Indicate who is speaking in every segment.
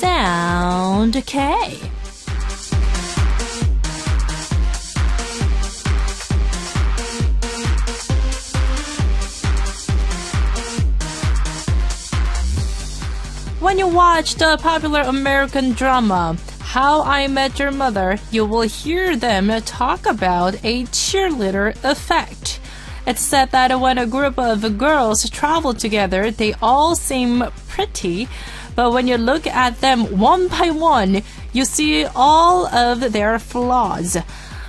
Speaker 1: Sound K. When you watch the popular American drama How I Met Your Mother, you will hear them talk about a cheerleader effect. It's said that when a group of girls travel together, they all seem pretty, but when you look at them one by one, you see all of their flaws.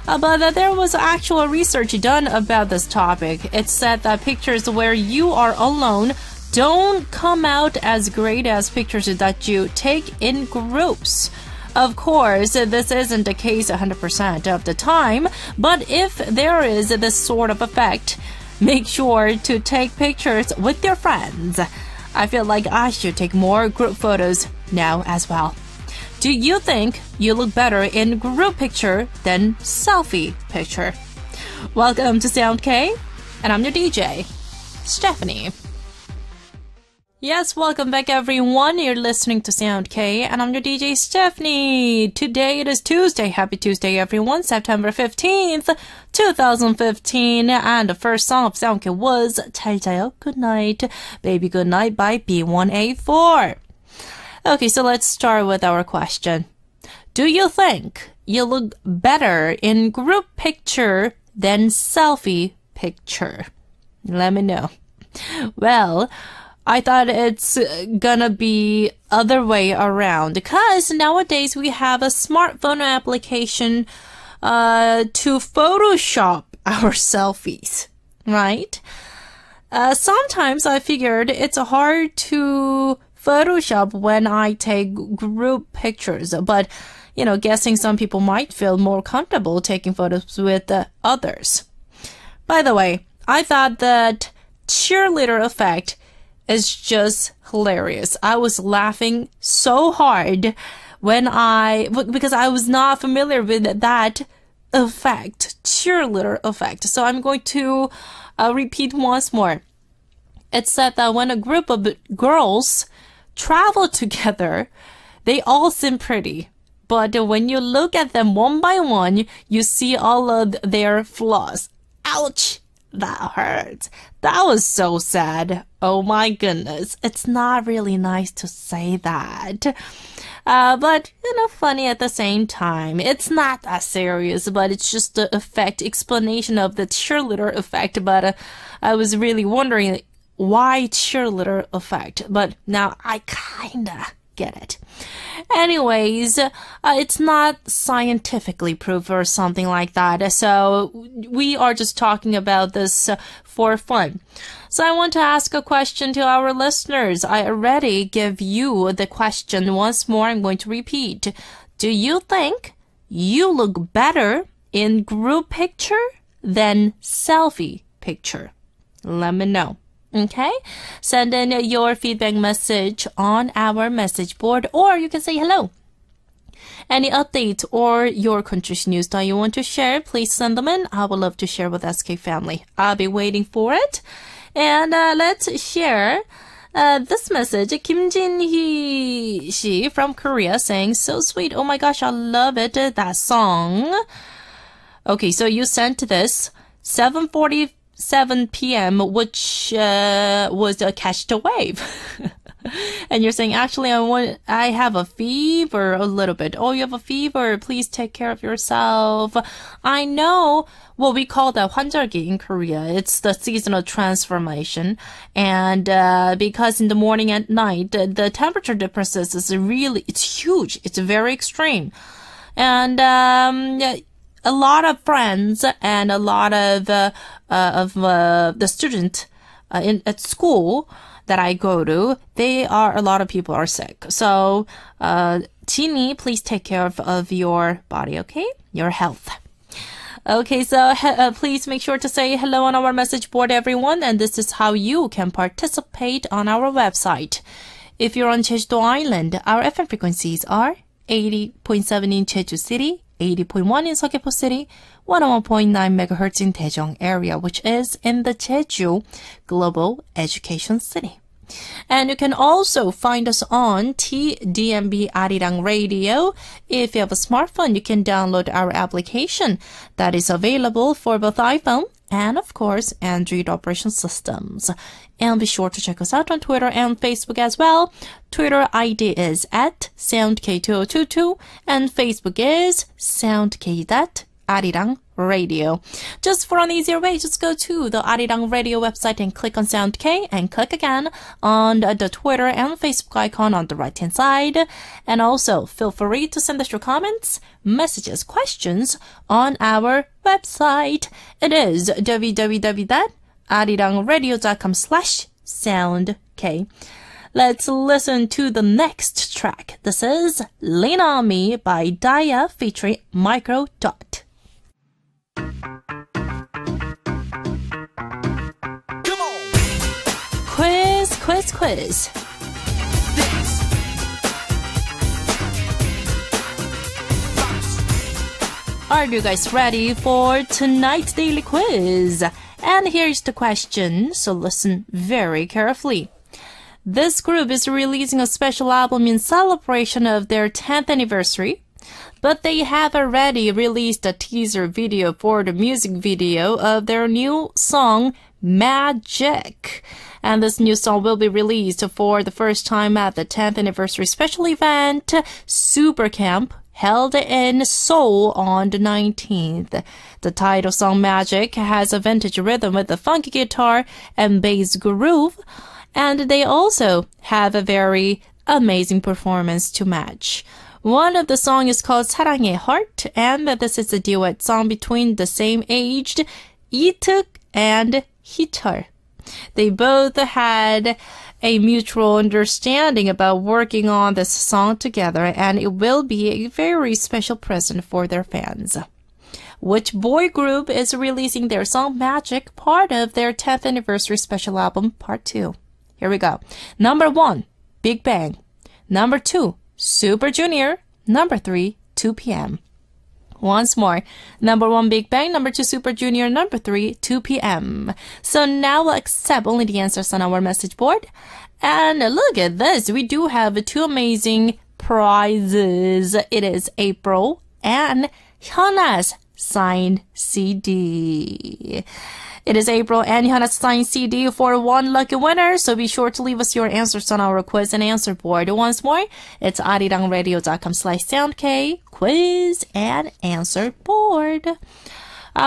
Speaker 1: But there was actual research done about this topic. It said that pictures where you are alone don't come out as great as pictures that you take in groups. Of course, this isn't the case 100% of the time, but if there is this sort of effect, make sure to take pictures with your friends. I feel like I should take more group photos now as well. Do you think you look better in group picture than selfie picture? Welcome to Sound K, and I'm your DJ, Stephanie. Yes, welcome back everyone. You're listening to Sound K, and I'm your DJ Stephanie. Today it is Tuesday. Happy Tuesday everyone. September 15th, 2015. And the first song of Sound K was 잘 자요, Good Night, Baby Good Night by B1A4. Okay, so let's start with our question. Do you think you look better in group picture than selfie picture? Let me know. Well, I thought it's gonna be other way around because nowadays we have a smartphone application to Photoshop our selfies, right? Sometimes I figured it's hard to Photoshop when I take group pictures, but guessing some people might feel more comfortable taking photos with others. By the way, I thought that cheerleader effect is just hilarious. I was laughing so hard because I was not familiar with that effect, cheerleader effect. So I'm going to repeat once more. It said that when a group of girls travel together, they all seem pretty. But when you look at them one by one, you see all of their flaws. Ouch! That hurts. That was so sad. Oh my goodness. It's not really nice to say that. But, funny at the same time. It's not that serious, but it's just the explanation of the cheerleader effect. But I was really wondering why cheerleader effect. But now I kinda get it. Anyways, it's not scientifically proved or something like that. So we are just talking about this for fun. So I want to ask a question to our listeners. I already give you the question once more. I'm going to repeat. Do you think you look better in group picture than selfie picture? Let me know. Okay? Send in your feedback message on our message board, or you can say hello. Any updates or your country's news that you want to share, please send them in. I would love to share with SK family. I'll be waiting for it. And let's share this message. Kim Jin-hee she from Korea saying, so sweet. Oh my gosh, I love it. That song. Okay, so you sent this 7:47 p.m., which was a Catch the Wave. And you're saying, actually, I have a fever a little bit. Oh, you have a fever. Please take care of yourself. I know what we call the 환절기 in Korea. It's the seasonal transformation. And because in the morning and night, the temperature differences it's huge. It's very extreme. And a lot of friends and a lot of the students at school that I go to, a lot of people are sick. So, Jeannie, please take care of your body, okay? Your health. Okay, so please make sure to say hello on our message board, everyone. And this is how you can participate on our website. If you're on Jeju-do Island, our FM frequencies are 80.7 in Jeju City, 80.1 in Seogwipo City, 101.9 megahertz in Daejeong area, which is in the Jeju Global Education City. And you can also find us on TDMB Arirang Radio. If you have a smartphone, you can download our application that is available for both iPhone and, of course, Android operation systems. And be sure to check us out on Twitter and Facebook as well. Twitter ID is at SoundK2022 and Facebook is SoundK.Arirang Radio. Just for an easier way, just go to the Arirang Radio website and click on Sound K and click again on the Twitter and Facebook icon on the right hand side. And also feel free to send us your comments, messages, questions on our website. It is www.arirangradio.com/soundk. Let's listen to the next track. This is Lean On Me by Daya featuring Micro Dot.
Speaker 2: Come on.
Speaker 1: Quiz. Are you guys ready for tonight's daily quiz? And here's the question, so listen very carefully. This group is releasing a special album in celebration of their 10th anniversary, but they have already released a teaser video for the music video of their new song, Magic. And this new song will be released for the first time at the 10th anniversary special event, Super Camp, held in Seoul on the 19th. The title song Magic has a vintage rhythm with a funky guitar and bass groove, and they also have a very amazing performance to match. One of the songs is called 사랑의 Heart, and this is a duet song between the same-aged Ituk and Hitar. They both had a mutual understanding about working on this song together, and it will be a very special present for their fans. Which boy group is releasing their song Magic, part of their 10th anniversary special album, Part 2? Here we go. Number 1, Big Bang. Number 2, Super Junior. Number 3, 2 p.m. Once more. Number 1, Big Bang. Number 2, Super Junior. Number 3, 2 p.m. So now we'll accept only the answers on our message board. And look at this. We do have 2 amazing prizes. It is April and Hyuna's signed CD. It is April and Hyuna's signed CD for 1 lucky winner, so be sure to leave us your answers on our quiz and answer board. Once more, it's arirangradio.com/soundk, quiz and answer board.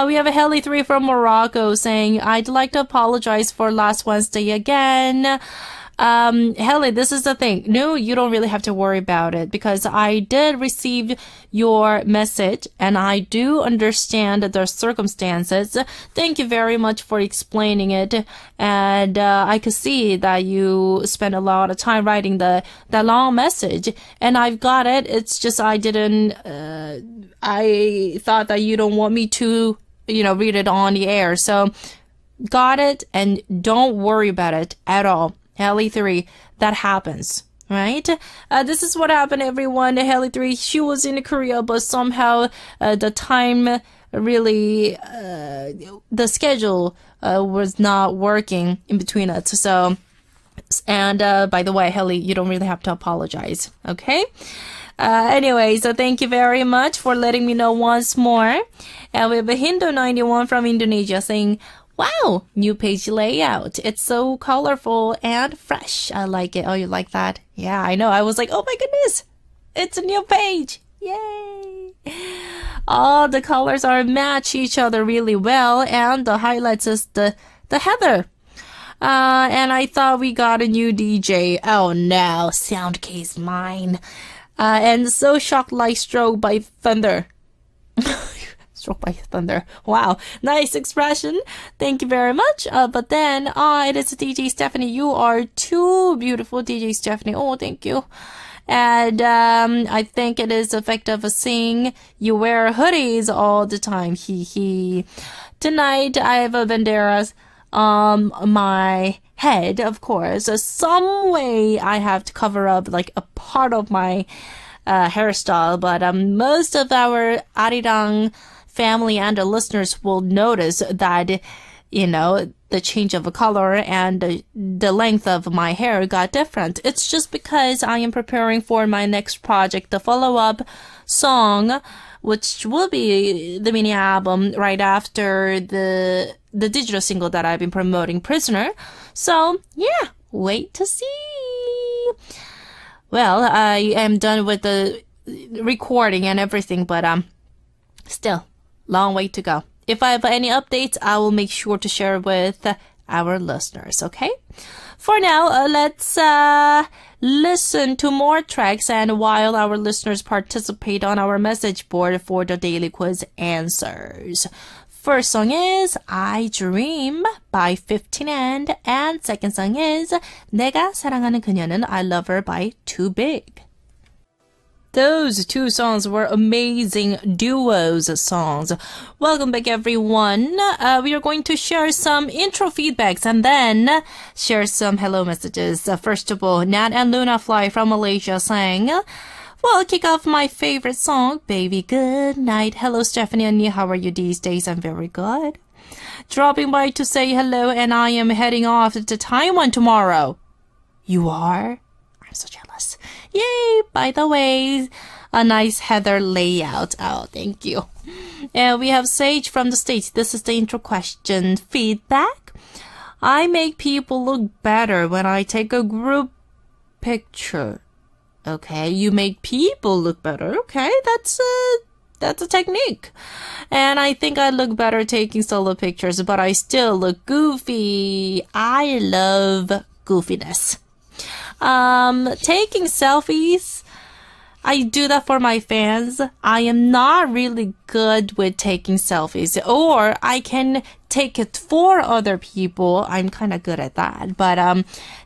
Speaker 1: We have a Heli3 from Morocco saying, I'd like to apologize for last Wednesday again. Heli, this is the thing. No, you don't really have to worry about it because I did receive your message and I do understand the circumstances. Thank you very much for explaining it. And I could see that you spent a lot of time writing that long message, and I've got it. It's just I didn't. I thought that you don't want me to, read it on the air. So got it, and don't worry about it at all. Heli3, that happens, right? This is what happened, everyone. Heli3, she was in Korea, but somehow the time really, the schedule was not working in between us. So, and by the way, Heli, you don't really have to apologize, okay? Anyway, so thank you very much for letting me know once more. And we have a Hindu91 from Indonesia saying, wow, new page layout. It's so colorful and fresh. I like it. Oh, you like that? Yeah, I know. I was like, oh my goodness, it's a new page. Yay. All the colors are match each other really well. And the highlights is the heather. And I thought we got a new DJ. Oh no, SoundK is mine. And so shocked like stroke by thunder. Struck by thunder. Wow. Nice expression. Thank you very much. But then, it is DJ Stephanie. You are too beautiful, DJ Stephanie. Oh, thank you. And, I think it is effective seeing you wear hoodies all the time. Tonight, I have a banderas on my head, of course. Some way I have to cover up like a part of my, hairstyle. But, most of our Arirang family and the listeners will notice that the change of color and the length of my hair got different. It's just because I am preparing for my next project, the follow-up song, which will be the mini album right after the digital single that I've been promoting, Prisoner. So, yeah, wait to see. Well, I am done with the recording and everything, but still, long way to go. If I have any updates, I will make sure to share with our listeners, okay? For now, let's listen to more tracks, and while our listeners participate on our message board for the daily quiz answers. First song is I Dream by 15 and second song is 내가 사랑하는 그녀는 I Love Her by Too Big. Those two songs were amazing duos songs. Welcome back, everyone. We are going to share some intro feedbacks and then share some hello messages. First of all, Nat and Luna Fly from Malaysia sang, well, kick off my favorite song, Baby Good Night. Hello, Stephanie and Nia. How are you these days? I'm very good. Dropping by to say hello, and I am heading off to Taiwan tomorrow. You are? I'm so jealous. Yay! By the way, a nice heather layout. Oh, thank you. And we have Sage from the States. This is the intro question feedback. I make people look better when I take a group picture. Okay, you make people look better. Okay, that's a technique. And I think I look better taking solo pictures, but I still look goofy. I love goofiness. Taking selfies, I do that for my fans. I am not really good with taking selfies, or I can take it for other people. I'm kind of good at that, but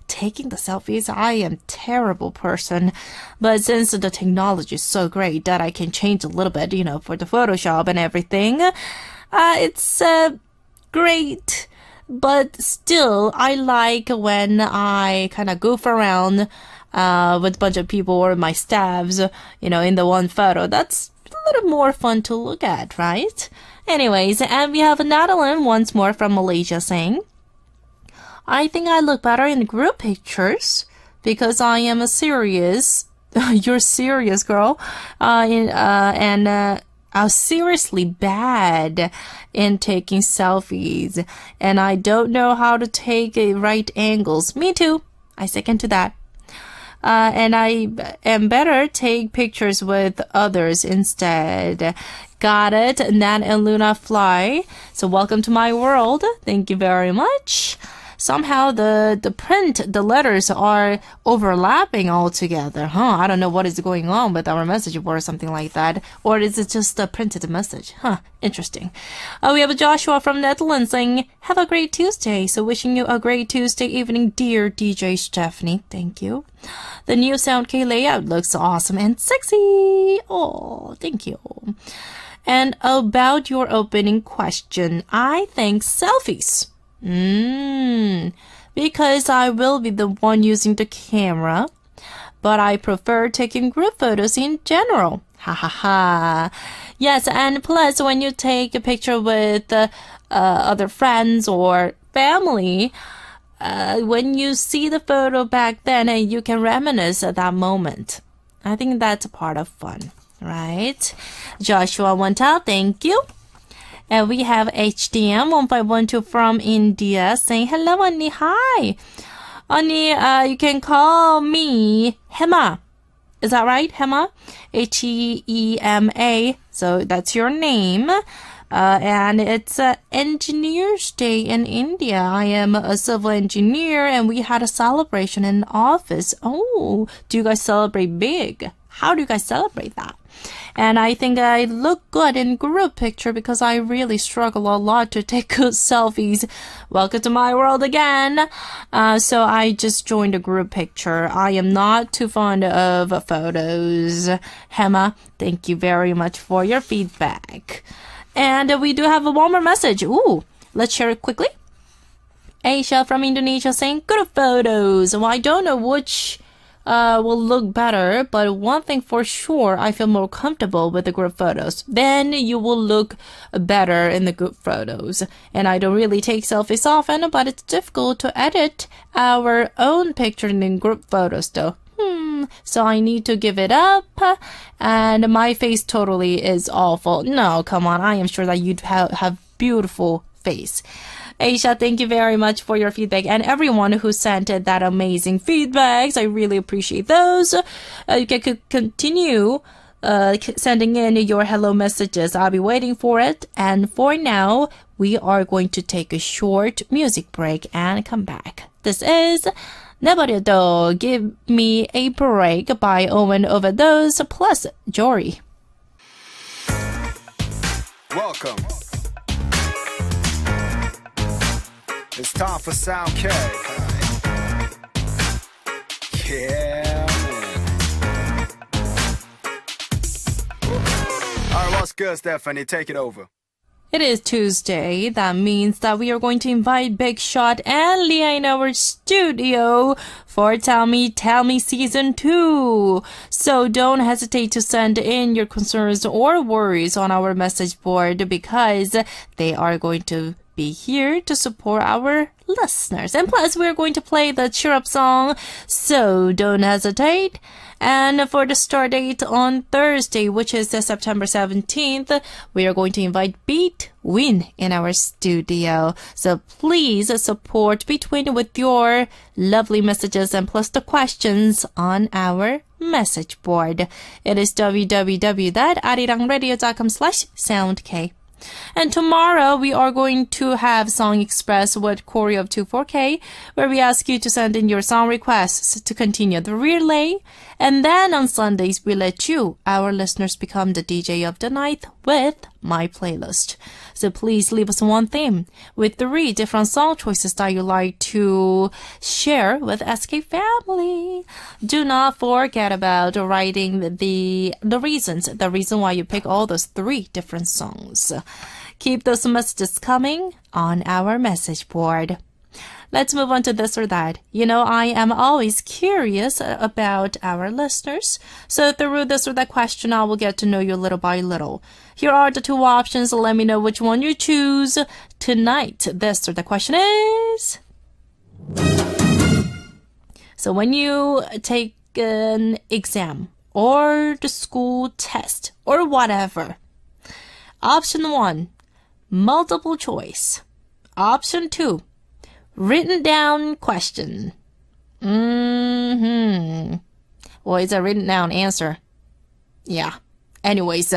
Speaker 1: taking the selfies, I am terrible person. But since the technology is so great that I can change a little bit, for the Photoshop and everything, it's great. But still, I like when I kind of goof around with a bunch of people or my staffs, in the one photo. That's a little more fun to look at, right? Anyways, and we have Natalie once more from Malaysia saying, I think I look better in group pictures because I am a serious, you're serious, girl, I'm seriously bad in taking selfies, and I don't know how to take right angles. Me too. I second to that. And I am better take pictures with others instead. Got it. Nat and Luna Fly. So welcome to my world. Thank you very much. Somehow the print, the letters are overlapping altogether, huh? I don't know what is going on with our message board or something like that. Or is it just a printed message? Huh, interesting. We have Joshua from Netherlands saying, have a great Tuesday. So wishing you a great Tuesday evening, dear DJ Stephanie. Thank you. The new Sound K layout looks awesome and sexy. Oh, thank you. And about your opening question, I think selfies. Because I will be the one using the camera, but I prefer taking group photos in general. Ha ha ha. Yes, and plus when you take a picture with other friends or family, when you see the photo back then, you can reminisce at that moment. I think that's a part of fun, right? Joshua went out, thank you. And we have HDM1512 from India saying, hello, Annie. Hi. Annie, you can call me Hema. Is that right? Hema? H-E-E-M-A. So that's your name. And it's Engineers Day in India. I am a civil engineer and we had a celebration in office. Oh, do you guys celebrate big? How do you guys celebrate that? And I think I look good in group picture because I really struggle a lot to take good selfies. Welcome to my world again. So I just joined a group picture. I am not too fond of photos. Hema, thank you very much for your feedback. And we do have a one more message. Ooh, let's share it quickly. Asia from Indonesia saying, good photos. Well, I don't know which will look better, but one thing for sure, I feel more comfortable with the group photos. Then you will look better in the group photos. And I don't really take selfies often, but it's difficult to edit our own picture in group photos though. So I need to give it up, and my face totally is awful. No, come on, I am sure that you'd have beautiful face. Aisha, thank you very much for your feedback, and everyone who sent that amazing feedbacks. I really appreciate those. You can continue sending in your hello messages. I'll be waiting for it. And for now, we are going to take a short music break and come back. This is 내버려둬, Give Me a Break by Owen Overdose plus Jory.
Speaker 2: Welcome. It's time for Sound K. Yeah, man. Alright, what's good, Stephanie? Take it over.
Speaker 1: It is Tuesday. That means that we are going to invite Big Shot and Leah in our studio for Tell Me Season 2. So don't hesitate to send in your concerns or worries on our message board because they are going to be here to support our listeners. And plus, we're going to play the cheer up song, so don't hesitate. And for the start date on Thursday, which is September 17th, we are going to invite Beat Win in our studio. So please support Beat Win with your lovely messages and plus the questions on our message board. It is www.arirangradio.com/soundk. And tomorrow we are going to have Song Express with Choreo of 24K, where we ask you to send in your song requests to continue the relay. And then on Sundays, we let you, our listeners, become the DJ of the night with my playlist. So please leave us one theme with 3 different song choices that you like to share with SK family. Do not forget about writing the reason why you pick all those 3 different songs. Keep those messages coming on our message board. Let's move on to this or that. You know, I am always curious about our listeners. So through this or that question, I will get to know you little by little. Here are the 2 options. Let me know which one you choose. Tonight, this or that question is... So when you take an exam or the school test or whatever, option 1, multiple choice. Option 2, written down question. Well, it's a written down answer. Yeah. Anyways,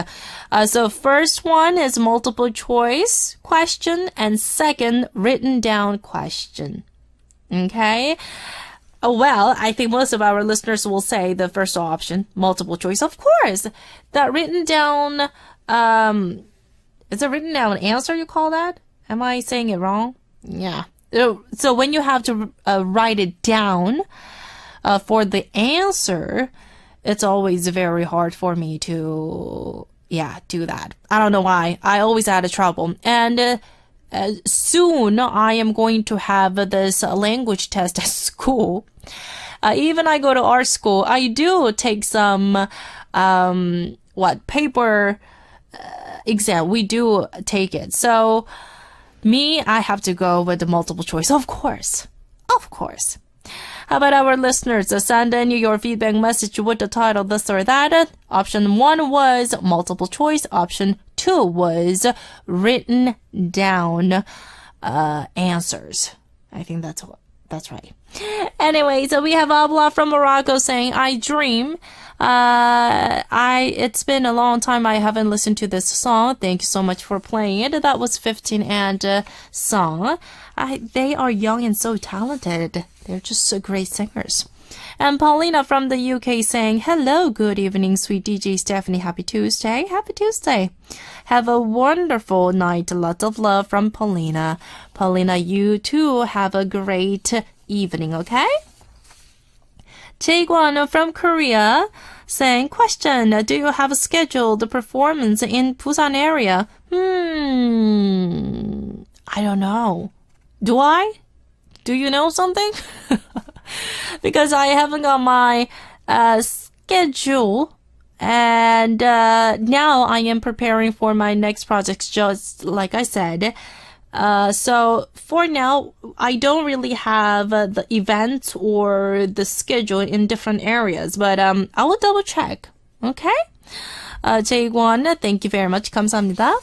Speaker 1: so first one is multiple choice question and second written down question. Okay? Well, I think most of our listeners will say the first option, multiple choice. Of course, that written down, is a written down answer you call that? Am I saying it wrong? Yeah. So when you have to write it down for the answer, it's always very hard for me to, do that. I don't know why. I always had trouble. And soon I am going to have this language test at school. Even I go to art school, I do take some, paper exam. We do take it. So me, I have to go with the multiple choice. Of course. How about our listeners? Send in your feedback message with the title this or that. Option 1 was multiple choice. Option 2 was written down answers. I think that's right. Anyway, so we have Abla from Morocco saying, I dream. It's been a long time I haven't listened to this song. Thank you so much for playing it. That was 15 and song. They are young and so talented. They're just so great singers. And Paulina from the UK saying, hello, good evening, sweet DJ Stephanie. Happy Tuesday. Happy Tuesday. Have a wonderful night. Lots of love from Paulina. Paulina, you too have a great evening, okay? Jae-gwon from Korea saying, question, do you have a scheduled performance in Busan area? I don't know. Do I? Do you know something? because I haven't got my schedule. And now I am preparing for my next projects, just like I said. So for now, I don't really have the events or the schedule in different areas, but I will double check. Okay? Jae-gwon, thank you very much. 감사합니다.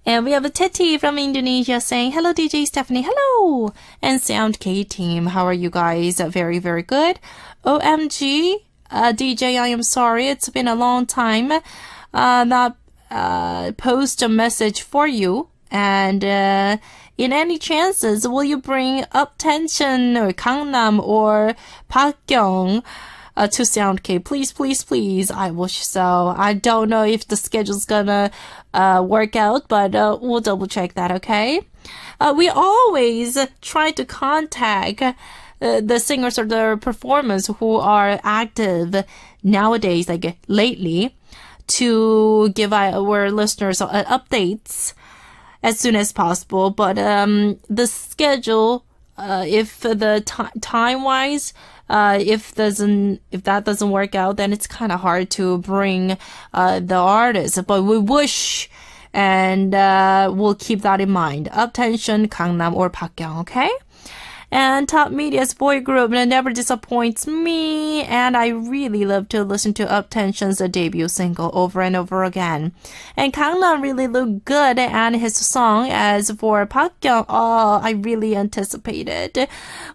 Speaker 1: And we have a Teti from Indonesia saying, hello, DJ Stephanie. Hello. And Sound K team. How are you guys? Very, very good. OMG. DJ, I am sorry. It's been a long time. Not post a message for you. And in any chances, will you bring Up Tension or Gangnam or Pakgyong to Sound K? Please, please, please. I wish so. I don't know if the schedule's gonna work out, but we'll double check that, okay? We always try to contact the singers or the performers who are active nowadays, like lately, to give our listeners updates as soon as possible. But the schedule, if the time-wise, if that doesn't work out, then it's kind of hard to bring the artists. But we wish, and we'll keep that in mind. Up Tension, Gangnam, or Pakgyong, okay? And Top Media's boy group never disappoints me, and I really love to listen to Up Tension's debut single over and over again. And Gangnam really looked good, and his song. As for Pakgyong, I really anticipate it.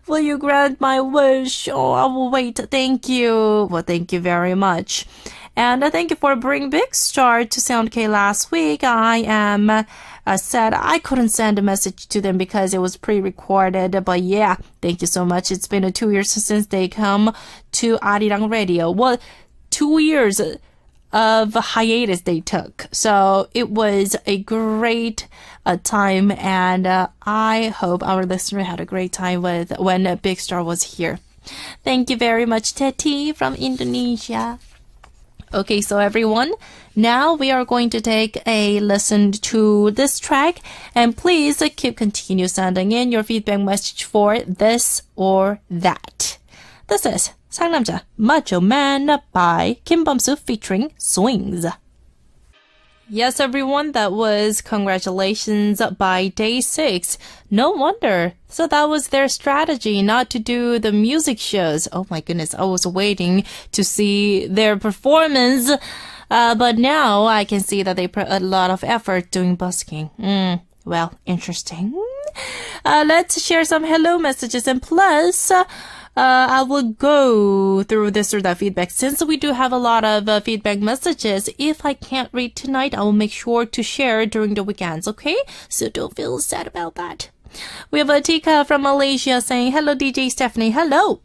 Speaker 1: Will you grant my wish? I will wait. Thank you. Well, thank you very much. And thank you for bringing Big Star to Sound K last week. I am said I couldn't send a message to them because it was pre-recorded. But yeah, thank you so much. It's been 2 years since they come to Arirang Radio. Well, 2 years of hiatus they took. So it was a great time, and I hope our listener had a great time when Big Star was here. Thank you very much, Teti from Indonesia. Okay, so everyone, now we are going to take a listen to this track, and please continue sending in your feedback message for this or that. This is 상남자 Macho Man by Kim Bum-soo featuring Swings. Yes, everyone, that was Congratulations by Day 6. No wonder. So that was their strategy, not to do the music shows. Oh my goodness, I was waiting to see their performance. But now I can see that they put a lot of effort doing busking. Well, interesting. Let's share some hello messages, and plus I will go through this or that feedback. Since we do have a lot of feedback messages, if I can't read tonight, I will make sure to share during the weekends, okay? So don't feel sad about that. We have Atika from Malaysia saying, hello, DJ Stephanie. Hello.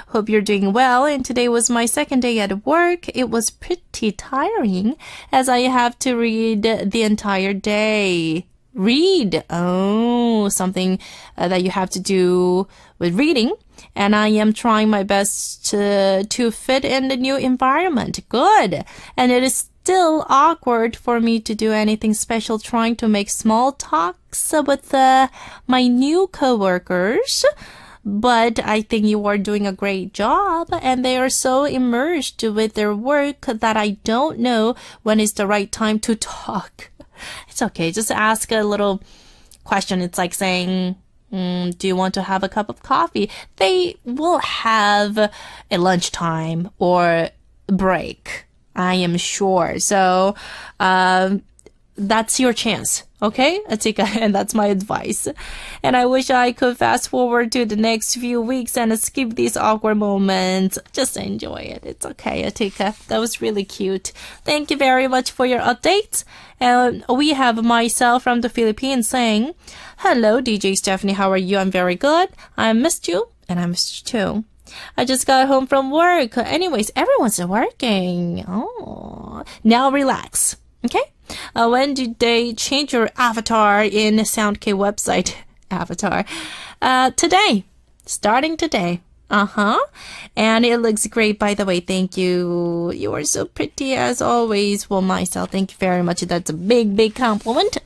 Speaker 1: Hope you're doing well. And today was my second day at work. It was pretty tiring as I have to read the entire day. Read. Oh, something that you have to do with reading. And I am trying my best to fit in the new environment. Good. And it is still awkward for me to do anything special, trying to make small talks with my new coworkers. But I think you are doing a great job, and they are so immersed with their work that I don't know when is the right time to talk. It's okay. Just ask a little question. It's like saying, do you want to have a cup of coffee? They will have a lunchtime or break, I am sure. So that's your chance. Okay, Atika, and that's my advice. And I wish I could fast forward to the next few weeks and skip these awkward moments. Just enjoy it. It's okay, Atika. That was really cute. Thank you very much for your updates. And we have myself from the Philippines saying, hello, DJ Stephanie. How are you? I'm very good. I missed you, and I missed you too. I just got home from work. Anyways, everyone's working. Oh, now relax. Okay? When did they change your avatar in SoundK website? Avatar. Today. Starting today. And it looks great, by the way. Thank you. You are so pretty as always. Well, myself, thank you very much. That's a big, big compliment.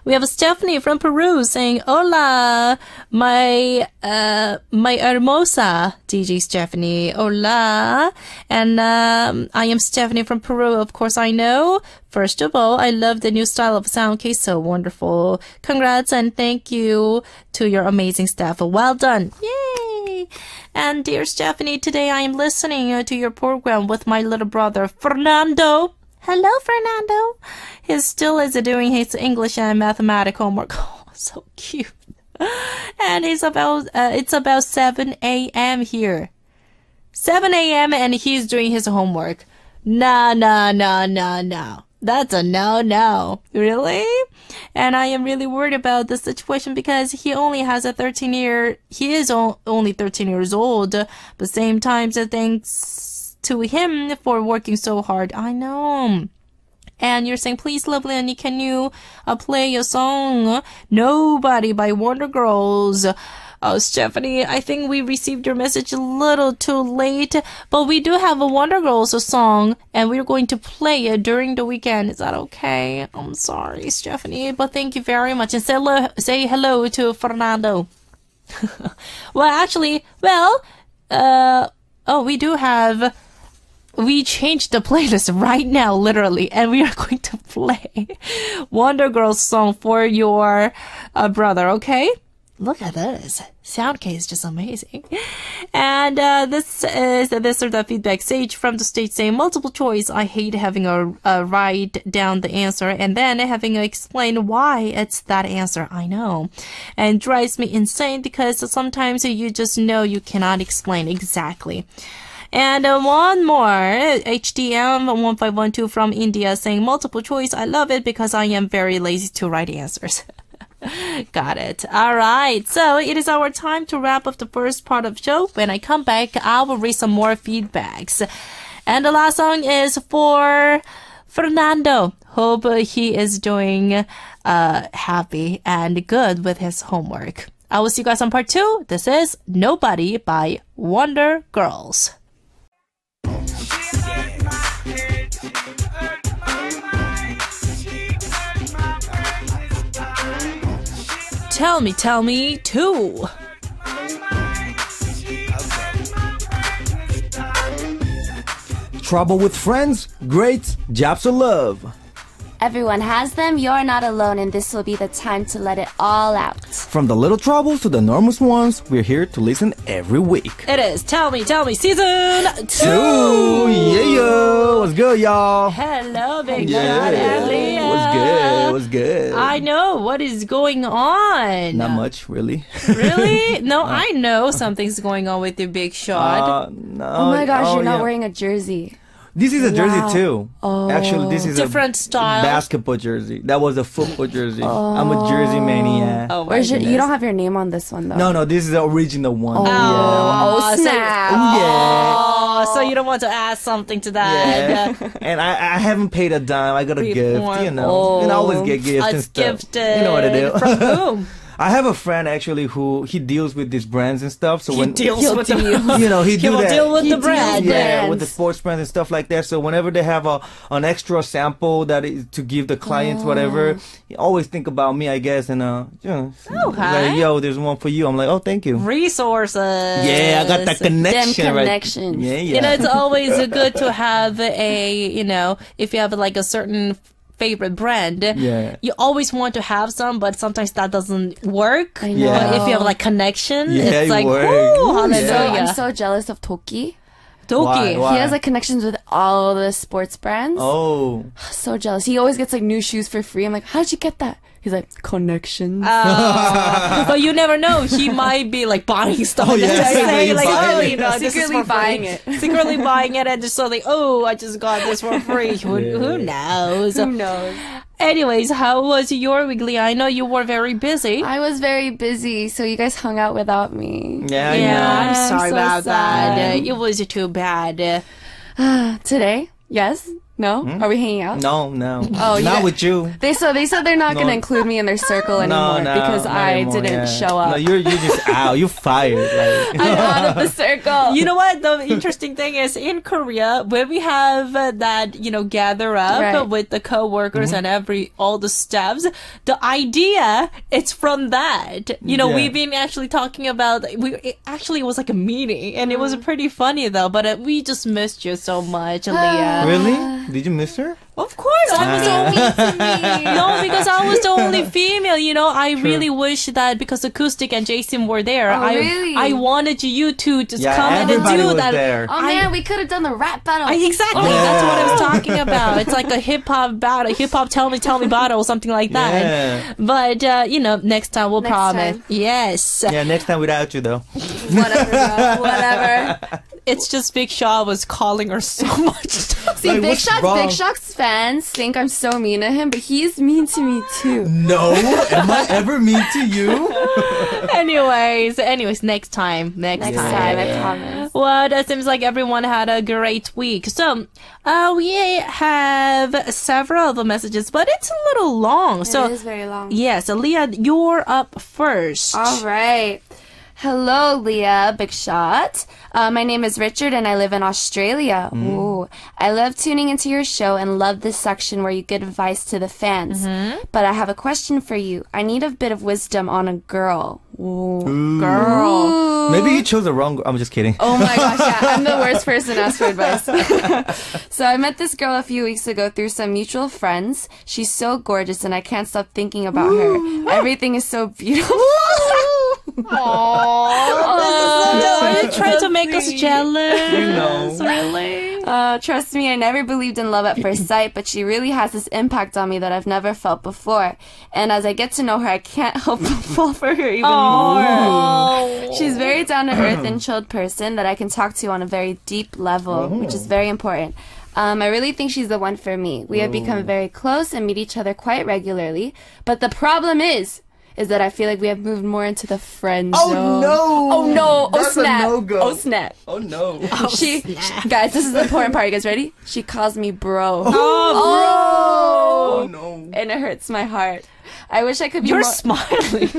Speaker 1: We have Stephanie from Peru saying, Hola, my hermosa, DJ Stephanie. Hola. And I am Stephanie from Peru. Of course, I know. First of all, I love the new style of sound case. So wonderful. Congrats and thank you to your amazing staff. Well done. Yay. And dear Stephanie, today I am listening to your program with my little brother, Fernando. Hello, Fernando. He still is doing his English and mathematics homework. Oh, so cute. And it's about 7 a.m. here. 7 a.m. and he's doing his homework. No. That's a no. Really? And I am really worried about the situation because he only has he is only 13 years old. But same time, thanks to him for working so hard. I know. And you're saying, please, lovely Annie, can you play a song? Nobody by Wonder Girls. Oh, Stephanie, I think we received your message a little too late, but we do have a Wonder Girls song, and we're going to play it during the weekend. Is that okay? I'm sorry, Stephanie, but thank you very much. And say hello to Fernando. We changed the playlist right now, literally, and we are going to play Wonder Girls song for your brother, okay? Look at this. Sound case is just amazing. And this is the feedback. Sage from the state saying, multiple choice. I hate having a write down the answer and then having to explain why it's that answer. I know. And drives me insane because sometimes you just know you cannot explain exactly. And one more, HDM1512 from India saying, multiple choice. I love it because I am very lazy to write answers. Got it. All right. So it is our time to wrap up the first part of the show. When I come back, I will read some more feedbacks. And the last song is for Fernando. Hope he is doing happy and good with his homework. I will see you guys on part 2. This is Nobody by Wonder Girls. Tell me too.
Speaker 3: Trouble with friends? Great. Jobs or love?
Speaker 4: Everyone has them. You're not alone, and this will be the time to let it all out.
Speaker 3: From the little troubles to the enormous ones, we're here to listen every week.
Speaker 1: It is Tell Me season 2.
Speaker 3: Yeah. What's good, y'all?
Speaker 1: Hello, Big Shot and Leah.
Speaker 3: What's good?
Speaker 1: I know. What is going on?
Speaker 3: Not much, really.
Speaker 1: Really? No, I know something's going on with your Big Shot.
Speaker 3: No.
Speaker 4: Oh my gosh, you're not wearing a jersey.
Speaker 3: This is a jersey too.
Speaker 4: Oh.
Speaker 3: Actually, this is
Speaker 1: different
Speaker 3: a
Speaker 1: style.
Speaker 3: Basketball jersey. That was a football jersey. I'm a jersey mania.
Speaker 1: Oh,
Speaker 4: where's you don't have your name on this one though.
Speaker 3: No, this is the original one.
Speaker 4: Oh, snap.
Speaker 1: Oh, so you don't want to add something to that.
Speaker 3: Yeah. And I haven't paid a dime. I got a gift, you know.
Speaker 1: Oh,
Speaker 3: and I always get gifts and stuff.
Speaker 1: Gifted.
Speaker 3: You know what it is.
Speaker 1: From whom?
Speaker 3: I have a friend actually who he deals with these brands and stuff. So
Speaker 1: He deals with the
Speaker 3: you know, he
Speaker 1: will
Speaker 3: that.
Speaker 1: deal with the brand.
Speaker 3: Yeah, with the sports brands and stuff like that. So whenever they have an extra sample that is to give the clients whatever, he always think about me, I guess. And you know, like, yo, there's one for you. I'm like, oh, thank you.
Speaker 1: Resources.
Speaker 3: Yeah, I got that connection.
Speaker 4: Them
Speaker 3: right.
Speaker 4: connections.
Speaker 3: Yeah.
Speaker 1: You know, it's always good to have if you have like a certain favorite brand, you always want to have some, but sometimes that doesn't work.
Speaker 4: I know.
Speaker 1: But if you have like connection,
Speaker 3: Yeah,
Speaker 1: it's like,
Speaker 3: works.
Speaker 1: whoo, hallelujah.
Speaker 4: I'm so jealous of Toki.
Speaker 1: Toki.
Speaker 3: Why?
Speaker 4: He has like connections with all the sports brands.
Speaker 3: Oh.
Speaker 4: So jealous. He always gets like new shoes for free. I'm like, how did you get that? He's like, connections.
Speaker 1: But you never know. He might be like buying stuff.
Speaker 3: Oh, yeah.
Speaker 1: Saying, like,
Speaker 3: Buying
Speaker 1: oh,
Speaker 3: it.
Speaker 1: you know, this is
Speaker 4: Secretly
Speaker 1: for
Speaker 4: buying
Speaker 1: free.
Speaker 4: it.
Speaker 1: Secretly buying it and just so like, oh, I just got this for free. Who knows?
Speaker 4: Who knows?
Speaker 1: Anyways, how was your week, Leah? I know you were very busy.
Speaker 4: I was very busy, so you guys hung out without me.
Speaker 3: Yeah, I
Speaker 1: Yeah,
Speaker 3: know.
Speaker 1: I'm sorry
Speaker 4: so
Speaker 1: about
Speaker 4: sad.
Speaker 1: that. It was too bad.
Speaker 4: Today, yes, No? Are we hanging out?
Speaker 3: No.
Speaker 4: Oh,
Speaker 3: not with you.
Speaker 4: They said they're not going to include me in their circle anymore because
Speaker 3: not
Speaker 4: I
Speaker 3: anymore,
Speaker 4: didn't show up.
Speaker 3: No, you're just out. You're fired. Like.
Speaker 4: I'm out of the circle.
Speaker 1: You know what? The interesting thing is in Korea, when we have that, gather up with the co-workers and all the staffs, the idea it's from that. We've been actually talking about, it was like a meeting and it was pretty funny though, but we just missed you so much, Leah.
Speaker 3: Really? Did you miss her?
Speaker 1: Of course, I was no, because I was the only female. I really wish that because Acoustic and Jason were there.
Speaker 4: Really?
Speaker 1: I wanted you to just come in and do
Speaker 3: was
Speaker 1: that.
Speaker 3: There.
Speaker 4: Oh man, we could have done the rap battle.
Speaker 1: Exactly, that's what I was talking about. It's like a hip hop battle, tell me battle, something like that.
Speaker 3: Yeah.
Speaker 1: But next time we'll promise.
Speaker 4: Time.
Speaker 1: Yes.
Speaker 3: Yeah, next time without you though.
Speaker 4: Whatever, bro. Whatever.
Speaker 1: It's just Big Shaw was calling her so much.
Speaker 4: See,
Speaker 3: Like,
Speaker 4: Big
Speaker 3: what's
Speaker 4: Shot's fans think I'm so mean to him, but he's mean to me too.
Speaker 3: No, am I ever mean to you?
Speaker 1: Anyways, next time.
Speaker 4: Next time, I promise.
Speaker 1: Well, it seems like everyone had a great week. So, we have several of the messages, but it's a little long.
Speaker 4: It is very long.
Speaker 1: Yes, Leah, you're up first.
Speaker 4: All right. Hello, Leah, Big Shot. My name is Richard and I live in Australia. Ooh. I love tuning into your show and love this section where you give advice to the fans. But I have a question for you. I need a bit of wisdom on a girl. Ooh. Girl.
Speaker 3: Maybe you chose the wrong. I'm just kidding.
Speaker 4: Oh my gosh, yeah. I'm the worst person to ask for advice. So I met this girl a few weeks ago through some mutual friends. She's so gorgeous and I can't stop thinking about her. Everything is so beautiful.
Speaker 1: Are you trying to make us jealous?
Speaker 3: Really?
Speaker 4: Trust me, I never believed in love at first sight, but she really has this impact on me that I've never felt before. And as I get to know her, I can't help but fall for her even more. She's very down-to-earth and chilled person that I can talk to on a very deep level, which is very important. I really think she's the one for me. We have become very close and meet each other quite regularly. But the problem is that I feel like we have moved more into the friend zone.
Speaker 3: Oh no!
Speaker 4: Oh no!
Speaker 3: That's
Speaker 4: oh snap!
Speaker 3: a no-go.
Speaker 4: Oh snap!
Speaker 3: Oh no!
Speaker 4: Guys, this is the important part. You guys ready? She calls me bro.
Speaker 3: Oh no!
Speaker 4: And it hurts my heart. I wish I could be
Speaker 1: You're
Speaker 4: more...
Speaker 1: smiling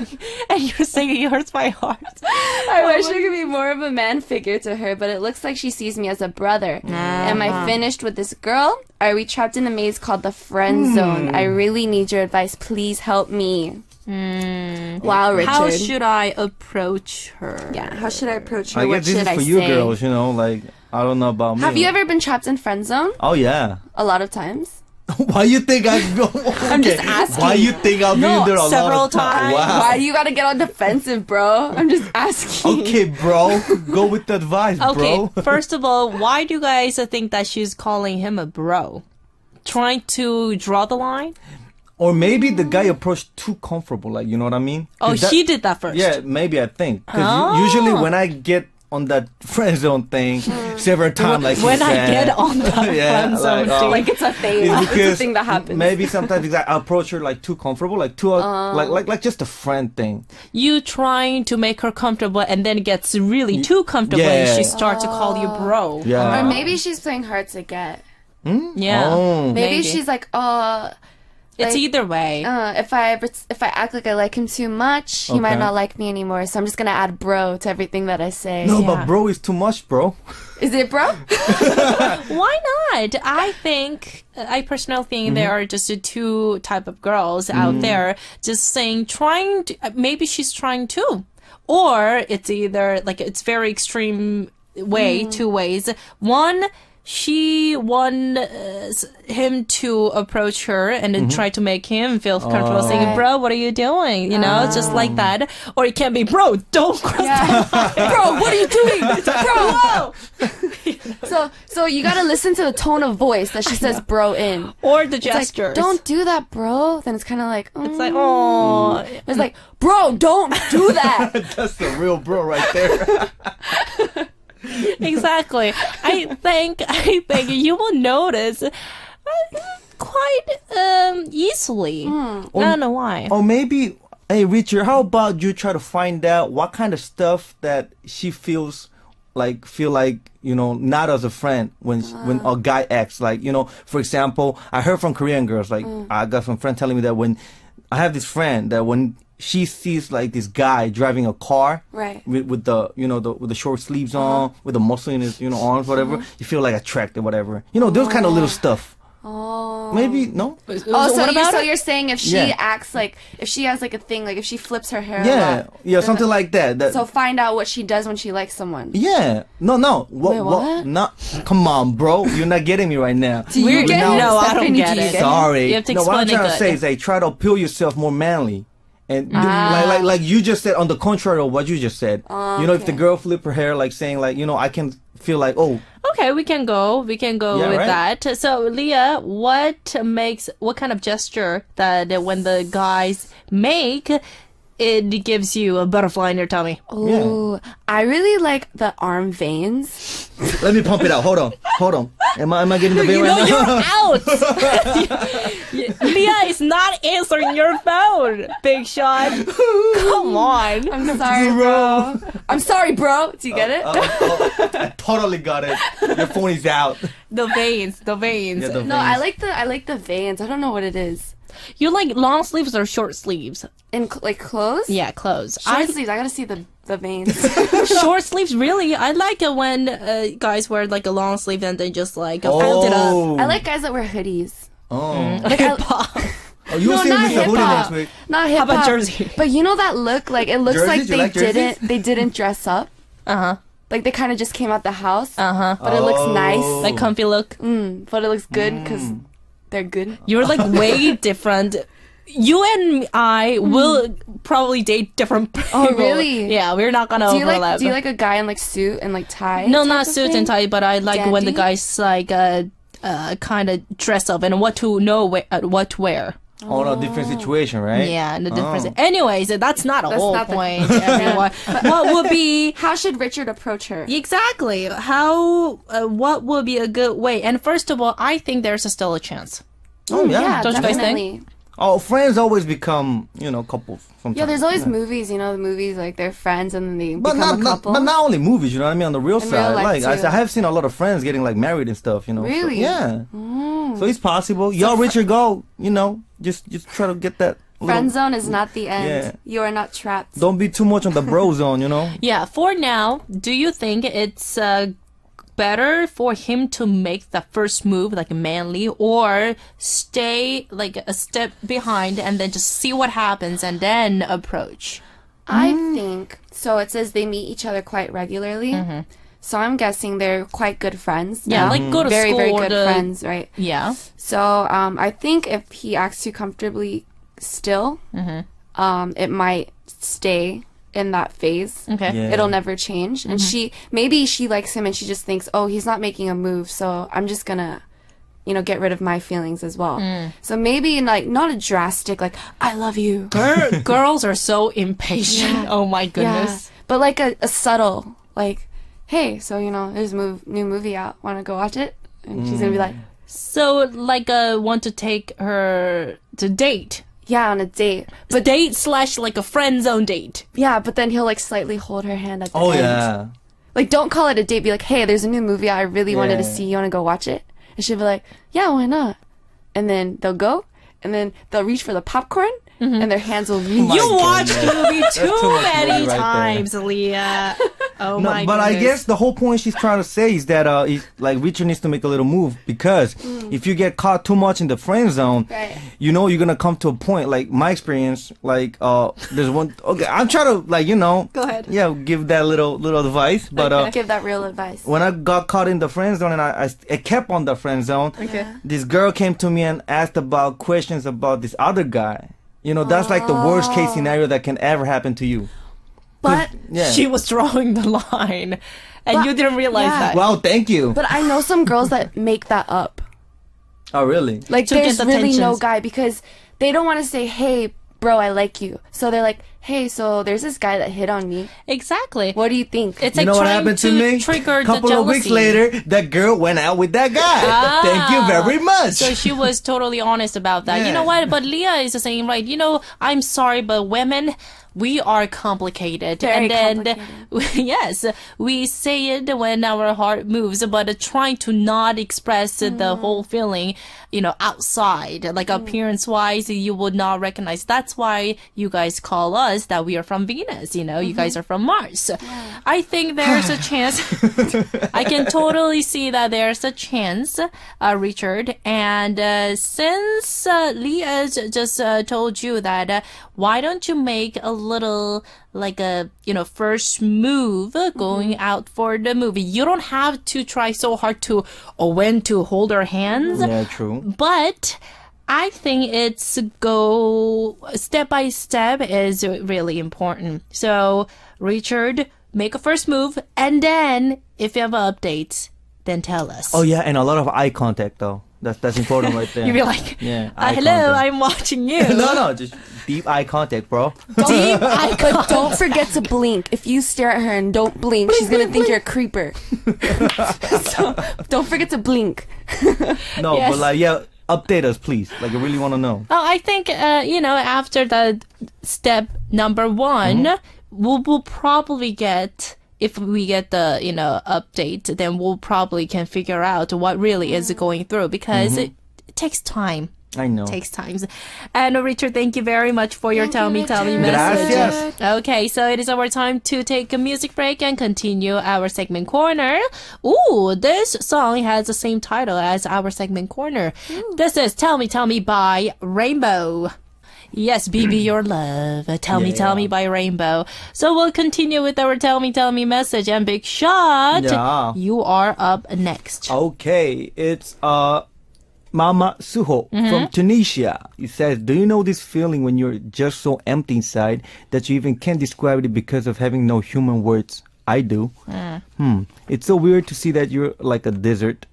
Speaker 1: and you're saying it hurts my heart.
Speaker 4: I wish I could be more of a man figure to her, but it looks like she sees me as a brother. Am I finished with this girl? Are we trapped in a maze called the friend zone? I really need your advice. Please help me. Wow, Richard.
Speaker 1: How should I approach her?
Speaker 4: Yeah, how should I approach her?
Speaker 3: I
Speaker 4: What
Speaker 3: guess this
Speaker 4: should
Speaker 3: is
Speaker 4: I
Speaker 3: for you
Speaker 4: say?
Speaker 3: girls, like, I don't know about me.
Speaker 4: Have you ever been trapped in friend zone?
Speaker 3: Oh, yeah.
Speaker 4: A lot of times.
Speaker 3: Why you think I've
Speaker 4: I'm just asking.
Speaker 3: Why you think I've been there a lot
Speaker 1: several
Speaker 3: of times?
Speaker 1: times.
Speaker 3: Wow.
Speaker 4: Why you gotta get on defensive, bro? I'm just asking.
Speaker 3: Okay, bro. Go with the advice,
Speaker 1: Okay,
Speaker 3: bro.
Speaker 1: first of all, why do you guys think that she's calling him a bro? Trying to draw the line?
Speaker 3: Or maybe the guy approached too comfortable, like, you know what I mean?
Speaker 1: Oh, she did that first.
Speaker 3: Yeah, maybe I think. Because usually when I get on that friend zone thing several times, like
Speaker 1: when
Speaker 3: she
Speaker 1: I
Speaker 3: said,
Speaker 1: get on that friend zone thing.
Speaker 4: Like it's a thing.
Speaker 3: it's
Speaker 4: It's a
Speaker 3: because
Speaker 4: thing that happens.
Speaker 3: maybe sometimes I approach her like too comfortable, like too like just a friend thing.
Speaker 1: You trying to make her comfortable and then it gets really too comfortable and she starts to call you bro.
Speaker 3: Yeah.
Speaker 4: Or maybe she's playing hard to get.
Speaker 1: Yeah.
Speaker 3: Oh.
Speaker 4: Maybe she's like,
Speaker 1: it's
Speaker 4: like,
Speaker 1: either way.
Speaker 4: if I act like I like him too much, he might
Speaker 3: Okay.
Speaker 4: not like me anymore. So I'm just gonna add bro to everything that I say.
Speaker 3: No,
Speaker 1: Yeah.
Speaker 3: but bro is too much, bro.
Speaker 4: Is it bro?
Speaker 1: Why not? I personally think there are just two type of girls out there just saying, maybe she's trying to. Or it's either, like, it's very extreme way, two ways. One, she wants him to approach her and then try to make him feel comfortable saying, bro, what are you doing? You know, just like that. Or it can be, bro, don't cross that line.
Speaker 4: Bro, what are you doing? Bro! So you gotta listen to the tone of voice that she says bro in.
Speaker 1: Or the
Speaker 4: It's like,
Speaker 1: gestures.
Speaker 4: don't do that, bro. Then it's kind of like,
Speaker 1: It's like, oh.
Speaker 4: It's like, bro, don't do that.
Speaker 3: That's the real bro right there.
Speaker 1: Exactly. I think you will notice quite easily. I don't know why.
Speaker 3: Or maybe, hey Richard, how about you try to find out what kind of stuff that she feels like feel like, not as a friend when a guy acts like, for example, I heard from Korean girls, like I got some friend telling me that when I have this friend that when she sees like this guy driving a car,
Speaker 4: right,
Speaker 3: with the with the short sleeves on, with the muscle in his arms, whatever, you feel like attracted, whatever. Those kind of little stuff.
Speaker 4: Oh.
Speaker 3: Maybe no.
Speaker 4: So you're saying if she acts like, if she has like a thing, like if she flips her hair, a lot,
Speaker 3: something like that.
Speaker 4: So find out what she does when she likes someone.
Speaker 3: Yeah, no.
Speaker 4: What?
Speaker 3: No, come on, bro. You're not getting me right now.
Speaker 1: No, I don't get it.
Speaker 3: Sorry.
Speaker 1: You have to
Speaker 3: No, what I'm
Speaker 1: explain
Speaker 3: trying to say is, like, try to appeal yourself more manly. And like you just said, on the contrary of what you just said, if the girl flip her hair, like saying like, I can feel like, oh,
Speaker 1: okay, we can go with
Speaker 3: right?
Speaker 1: that. So Leah, what kind of gesture that when the guys make, it gives you a butterfly in your tummy?
Speaker 4: Oh, I really like the arm veins.
Speaker 3: Let me pump it out. Hold on. Am I getting the vein right
Speaker 1: now? You're out. Leah is not answering your phone, Big Sean. Come on.
Speaker 4: I'm sorry, bro. I'm sorry, bro. Do you get it?
Speaker 3: I totally got it. Your phone is out.
Speaker 1: The veins.
Speaker 3: Yeah, the veins.
Speaker 4: No, I like the veins. I don't know what it is.
Speaker 1: You like long sleeves or short sleeves?
Speaker 4: In like clothes?
Speaker 1: Yeah, clothes.
Speaker 4: Short sleeves. I gotta see the veins.
Speaker 1: Short sleeves, really? I like it when guys wear like a long sleeve and they just like fold it up.
Speaker 4: I like guys that wear hoodies.
Speaker 3: Oh.
Speaker 4: Like
Speaker 1: hip hop.
Speaker 3: Oh, you'll see me with a hoodie next week.
Speaker 4: Not hip hop.
Speaker 1: How about jersey?
Speaker 4: But you know that look? Like it looks
Speaker 3: Jerseys?
Speaker 4: like they didn't dress up.
Speaker 1: Uh-huh.
Speaker 4: Like they kind of just came out the house.
Speaker 1: Uh-huh.
Speaker 4: But it looks nice.
Speaker 1: Like comfy look.
Speaker 4: But it looks good because they're good.
Speaker 1: You're like way different. You and I will probably date different people.
Speaker 4: Oh, really?
Speaker 1: Yeah, we're not gonna overlap.
Speaker 4: Do you like a guy in like suit and like tie?
Speaker 1: No, not suit and tie, but I like when the guys like kind of dress up and what to wear.
Speaker 3: Oh, no, different situation, right?
Speaker 1: Yeah, in a different. Anyways, that's not a whole point. Everyone. What would be?
Speaker 4: How should Richard approach her?
Speaker 1: Exactly. How? What would be a good way? And first of all, I think there's still a chance.
Speaker 3: Oh yeah,
Speaker 1: don't you guys think?
Speaker 3: Oh, friends always become, couples sometimes.
Speaker 4: Yeah, there's always movies, the movies, like, they're friends and then they become a couple.
Speaker 3: But not only movies, you know what I mean? On the real side.
Speaker 4: Life
Speaker 3: Like,
Speaker 4: too.
Speaker 3: I have seen a lot of friends getting, like, married and stuff,
Speaker 4: Really?
Speaker 3: So, yeah. So it's possible. Y'all, Richard, go, just try to get that.
Speaker 4: Friend zone is not the end.
Speaker 3: Yeah.
Speaker 4: You are not trapped.
Speaker 3: Don't be too much on the bro zone,
Speaker 1: Yeah, for now, do you think it's better for him to make the first move, like manly, or stay like a step behind and then just see what happens and then approach?
Speaker 4: I think so. It says they meet each other quite regularly. So I'm guessing they're quite good friends.
Speaker 1: Yeah, like go to
Speaker 4: very,
Speaker 1: school.
Speaker 4: Very good friends, right?
Speaker 1: Yeah.
Speaker 4: So I think if he acts too comfortably still, it might stay in that phase.
Speaker 1: Okay.
Speaker 3: Yeah.
Speaker 4: It'll never change. And maybe she likes him and she just thinks, oh, he's not making a move, so I'm just gonna, get rid of my feelings as well. So maybe like not a drastic, like, I love you.
Speaker 1: Girls are so impatient.
Speaker 4: Yeah.
Speaker 1: Oh my goodness.
Speaker 4: Yeah. But like a subtle, like, hey, so there's a new movie out. Want to go watch it? And she's gonna be like,
Speaker 1: so like want to take her to date.
Speaker 4: yeah, on a date.
Speaker 1: But date / like a friend zone date.
Speaker 4: Yeah, but then he'll like slightly hold her hand at the end.
Speaker 3: Oh, yeah.
Speaker 4: Like, don't call it a date. Be like, hey, there's a new movie out. I really wanted to see. You want to go watch it? And she'll be like, yeah, why not? And then they'll go, and then they'll reach for the popcorn, and their hands will reach.
Speaker 1: You watched the movie too many
Speaker 3: right
Speaker 1: times, Leah. Oh
Speaker 3: No,
Speaker 1: my
Speaker 3: but
Speaker 1: goodness.
Speaker 3: I guess the whole point she's trying to say is that like Richard needs to make a little move, because if you get caught too much in the friend zone,
Speaker 4: Right.
Speaker 3: you're gonna come to a point, like my experience, like there's one. Okay, I'm trying to like
Speaker 1: Go ahead.
Speaker 3: Yeah, give that little advice, but
Speaker 4: Give that real advice.
Speaker 3: when I got caught in the friend zone and I kept on the friend zone, this girl came to me and asked about questions about this other guy. That's like the worst case scenario that can ever happen to you.
Speaker 4: But
Speaker 3: Yeah.
Speaker 1: She was drawing the line, and
Speaker 4: But-
Speaker 1: you didn't realize
Speaker 4: yeah.
Speaker 1: that.
Speaker 3: Wow, thank you.
Speaker 4: but I know some girls that make that up.
Speaker 3: Oh, really?
Speaker 4: Like,
Speaker 1: To get
Speaker 4: there's
Speaker 1: the
Speaker 4: really no
Speaker 1: tensions.
Speaker 4: guy because they don't want to say, hey, bro, I like you. So they're like, hey, so there's this guy that hit on me.
Speaker 1: Exactly.
Speaker 4: What do you think?
Speaker 1: It's
Speaker 3: You
Speaker 1: like
Speaker 3: know what
Speaker 1: trying
Speaker 3: happened to
Speaker 1: to
Speaker 3: me?
Speaker 1: trigger
Speaker 3: A couple
Speaker 1: the
Speaker 3: of
Speaker 1: jealousy.
Speaker 3: weeks later, that girl went out with that guy. Thank you very much.
Speaker 1: So she was totally honest about that. You know
Speaker 3: Yeah.
Speaker 1: what? But Leah is saying, right, I'm sorry, but women, we are complicated.
Speaker 4: Very
Speaker 1: and then,
Speaker 4: complicated.
Speaker 1: yes, we say it when our heart moves, but trying to not express the whole feeling, outside, like appearance-wise, you would not recognize. That's why you guys call us that we are from Venus. You guys are from Mars. I think there's a chance. I can totally see that there's a chance, Richard. And since Leah just told you that, why don't you make a little like a first move going out for the movie? You don't have to try so hard to when to hold her hands.
Speaker 3: Yeah, true.
Speaker 1: But I think it's go step by step is really important. So Richard, make a first move, and then if you have updates, then tell us.
Speaker 3: Oh yeah, and a lot of eye contact though. That's important right there.
Speaker 1: You'd be like,
Speaker 3: yeah, eye
Speaker 1: hello,
Speaker 3: contact.
Speaker 1: I'm watching you.
Speaker 3: No, just deep eye contact, bro.
Speaker 1: Deep eye
Speaker 4: But
Speaker 1: contact.
Speaker 4: don't forget to blink. If you stare at her and don't blink, she's gonna think you're a creeper. So don't forget to blink.
Speaker 3: No,
Speaker 1: Yes.
Speaker 3: but like, yeah, update us, please. Like, I really want to know.
Speaker 1: Oh, I think, after the step number one, we'll probably get, if we get the, update, then we'll probably can figure out what really is going through, because it takes time.
Speaker 3: I know.
Speaker 1: Takes time. And Richard, thank you very much for your Tell Me
Speaker 4: Richard.
Speaker 1: message.
Speaker 3: Gracias.
Speaker 1: Okay, so it is our time to take a music break and continue our segment corner. Ooh, this song has the same title as our segment corner. This is Tell Me by Rainbow. Yes, BB Your Love. Tell Me by Rainbow. So we'll continue with our Tell Me message. And Big Shot,
Speaker 3: Yeah.
Speaker 1: you are up next.
Speaker 3: Okay, it's Mama Suho from Tunisia. It says, do you know this feeling when you're just so empty inside that you even can't describe it because of having no human words? I do. It's so weird to see that you're like a desert.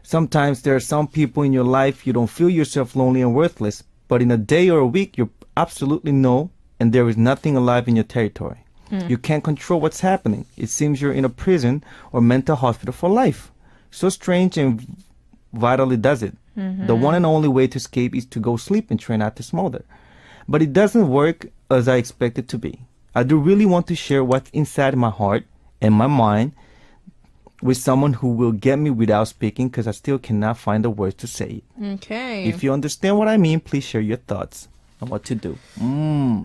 Speaker 3: Sometimes there are some people in your life you don't feel yourself lonely and worthless, but in a day or a week you absolutely know, and there is nothing alive in your territory. You can't control what's happening. It seems you're in a prison or mental hospital for life. So strange and vitally does it. The one and only way to escape is to go sleep and try not to smolder. But it doesn't work as I expect it to be. I do really want to share what's inside my heart and my mind with someone who will get me without speaking, because I still cannot find the words to say it.
Speaker 1: Okay.
Speaker 3: If you understand what I mean, please share your thoughts on what to do.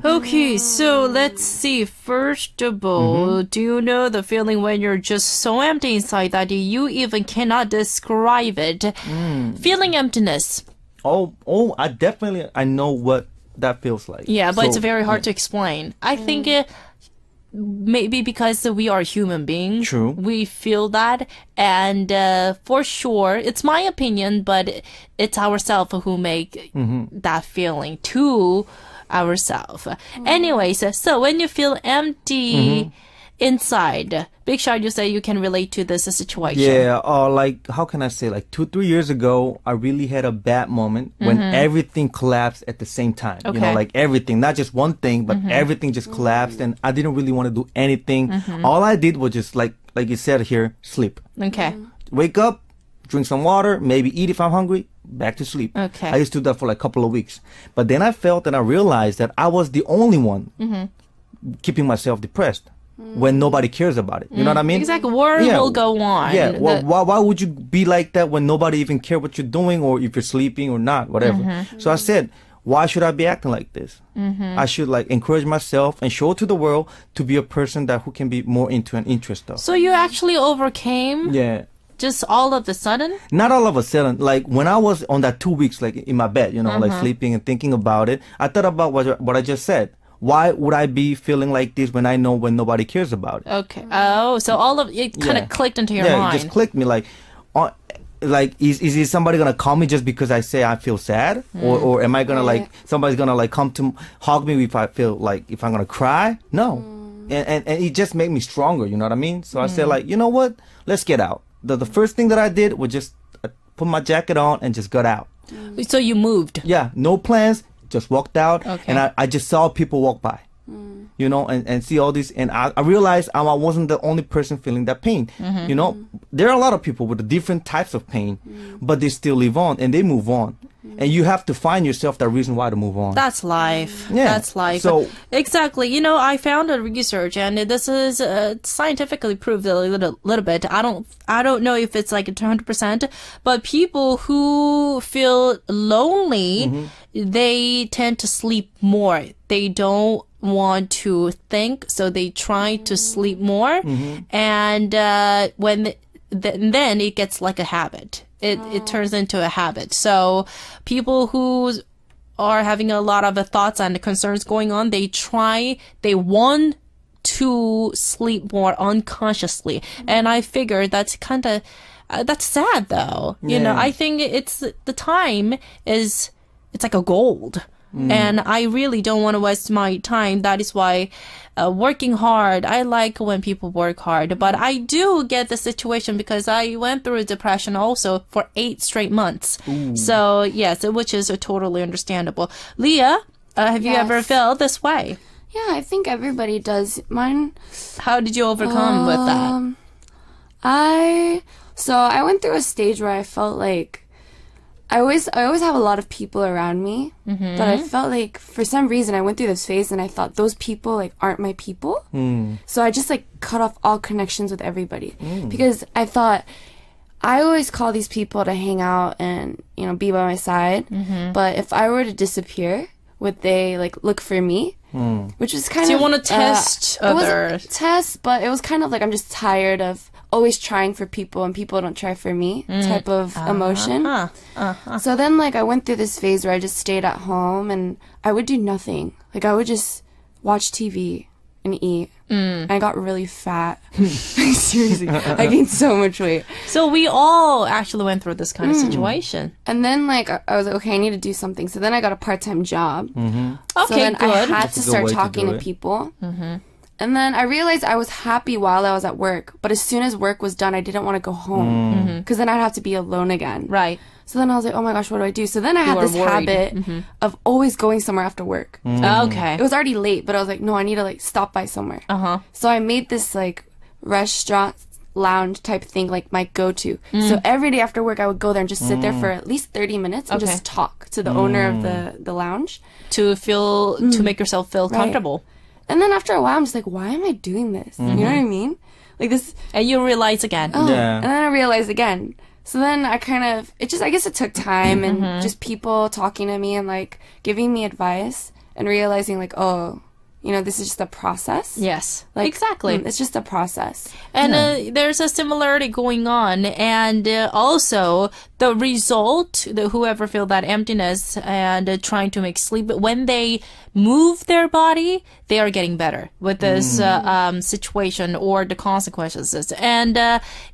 Speaker 1: Okay, so let's see. First of all, do you know the feeling when you're just so empty inside that you even cannot describe it? Feeling emptiness.
Speaker 3: Oh, I know what that feels like.
Speaker 1: Yeah, but
Speaker 3: So,
Speaker 1: it's very hard to explain. I think maybe because we are human beings.
Speaker 3: True.
Speaker 1: We feel that. And for sure, it's my opinion, but it's ourselves who make that feeling to ourselves. Anyways, so when you feel empty inside, Big Shot, you say you can relate to this situation.
Speaker 3: Yeah, like, how can I say, like 2-3 years ago, I really had a bad moment when everything collapsed at the same time. You know,
Speaker 1: Okay.
Speaker 3: like everything, not just one thing, but everything just collapsed, and I didn't really want to do anything. All I did was just, like you said here, sleep.
Speaker 1: Okay.
Speaker 3: Wake up, drink some water, maybe eat if I'm hungry, back to sleep.
Speaker 1: Okay.
Speaker 3: I used to do that for like a couple of weeks. But then I felt and I realized that I was the only one keeping myself depressed when nobody cares about it. You know what I mean?
Speaker 1: Exactly. War
Speaker 3: Yeah.
Speaker 1: will go on.
Speaker 3: Yeah. Well,
Speaker 1: The-
Speaker 3: why would you be like that when nobody even care what you're doing, or if you're sleeping or not, whatever? So I said, why should I be acting like this? I should like encourage myself and show to the world to be a person that who can be more into an interest of.
Speaker 1: So you actually overcame
Speaker 3: Yeah.
Speaker 1: just all of a sudden?
Speaker 3: Not all of a sudden. Like when I was on that 2 weeks, like in my bed, you know, like sleeping and thinking about it, I thought about what I just said. Why would I be feeling like this when I know when nobody cares about it?
Speaker 1: Okay. Oh, so all of it kind of
Speaker 3: Yeah.
Speaker 1: clicked into your
Speaker 3: Yeah,
Speaker 1: mind.
Speaker 3: it just clicked me. Like, is somebody gonna call me just because I say I feel sad, or am I gonna like somebody's gonna like come to hug me if I feel like if I'm gonna cry? No, and it just made me stronger. You know what I mean? So I said like, you know what? Let's get out. The first thing that I did was just put my jacket on and just got out.
Speaker 1: So you moved.
Speaker 3: Yeah, no plans, just walked out,
Speaker 1: Okay.
Speaker 3: and I just saw people walk by. you know, and see all this. And I realized I wasn't the only person feeling that pain. You know, there are a lot of people with different types of pain, but they still live on and they move on. And you have to find yourself that reason why to move on.
Speaker 1: That's life.
Speaker 3: Yeah.
Speaker 1: That's life.
Speaker 3: So
Speaker 1: exactly. You know, I found a research, and this is scientifically proved a little bit. I don't know if it's like 100%, but people who feel lonely, they tend to sleep more. They don't want to think, so they try to sleep more, and then it gets like a habit. It turns into a habit. So people who are having a lot of thoughts and concerns going on, they want to sleep more unconsciously. And I figure that's kind of, that's sad though. You know, I think the time is, it's like a gold. And I really don't want to waste my time. That is why working hard, I like when people work hard. But I do get the situation because I went through depression also for 8 straight months. So, yes, which is totally understandable. Leah, have you ever felt this way?
Speaker 4: Yeah, I think everybody does. Mine.
Speaker 1: How did you overcome with that?
Speaker 4: I went through a stage where I felt like I always have a lot of people around me, but I felt like for some reason I went through this phase and I thought those people like aren't my people. So I just like cut off all connections with everybody because I thought I always call these people to hang out and, you know, be by my side. But if I were to disappear, would they like look for me? Which is kind of.
Speaker 1: So you want to test
Speaker 4: others?
Speaker 1: other.
Speaker 4: It wasn't test, but it was kind of like I'm just tired of always trying for people and people don't try for me type of emotion. So then like I went through this phase where I just stayed at home and I would do nothing. Like I would just watch TV and eat. And I got really fat. Seriously, I gained so much weight.
Speaker 1: So we all actually went through this kind of situation.
Speaker 4: And then like I was like, okay, I need to do something. So then I got a part-time job.
Speaker 1: Okay,
Speaker 4: so then
Speaker 1: good.
Speaker 4: I had
Speaker 3: That's
Speaker 4: to
Speaker 3: a good
Speaker 4: start
Speaker 3: way to
Speaker 4: talking
Speaker 3: do
Speaker 4: to
Speaker 3: it.
Speaker 4: people. And then I realized I was happy while I was at work. But as soon as work was done, I didn't want to go home. Because then I'd have to be alone again.
Speaker 1: Right.
Speaker 4: So then I was like, oh my gosh, what do I do? So then I had
Speaker 1: were
Speaker 4: this
Speaker 1: worried.
Speaker 4: habit of always going somewhere after work.
Speaker 1: Okay.
Speaker 4: It was already late, but I was like, no, I need to like stop by somewhere. So I made this like restaurant lounge type thing like my go-to. So every day after work I would go there and just sit there for at least 30 minutes and just talk to the owner of the lounge.
Speaker 1: To make yourself feel comfortable.
Speaker 4: And then after a while I'm just like, why am I doing this? You know what I mean? Like this.
Speaker 1: And you realize again.
Speaker 4: And
Speaker 3: Yeah.
Speaker 4: then I realized again. So then I guess it took time and just people talking to me and like giving me advice and realizing like, oh, you know, this is just a process.
Speaker 1: Yes,
Speaker 4: Like,
Speaker 1: exactly.
Speaker 4: It's just a process.
Speaker 1: And there's a similarity going on. And also the result, whoever feel that emptiness and trying to make sleep, when they move their body, they are getting better with this situation or the consequences. And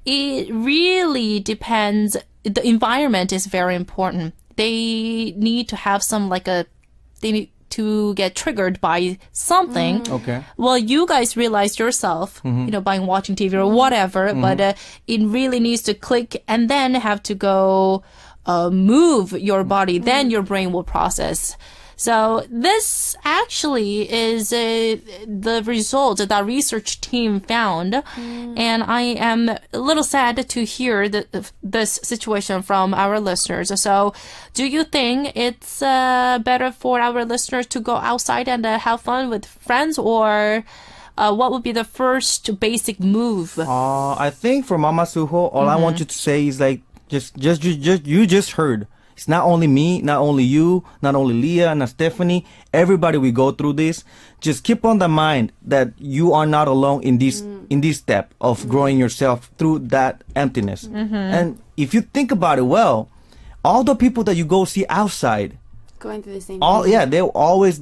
Speaker 1: it really depends. The environment is very important. They need to have some they need to get triggered by something.
Speaker 3: Okay.
Speaker 1: Well, you guys realize yourself, you know, by watching TV or whatever, but it really needs to click and then have to go move your body. Then your brain will process. So this actually is the result that research team found. And I am a little sad to hear this situation from our listeners. So do you think it's better for our listeners to go outside and have fun with friends, or what would be the first basic move?
Speaker 3: I think for Mama Suho, all I want you to say is like, you just heard. It's not only me, not only you, not only Leah, not Stephanie. Everybody, we go through this. Just keep on the mind that you are not alone in this step of growing yourself through that emptiness. And if you think about it well, all the people that you go see outside,
Speaker 4: Going through the same thing.
Speaker 3: they always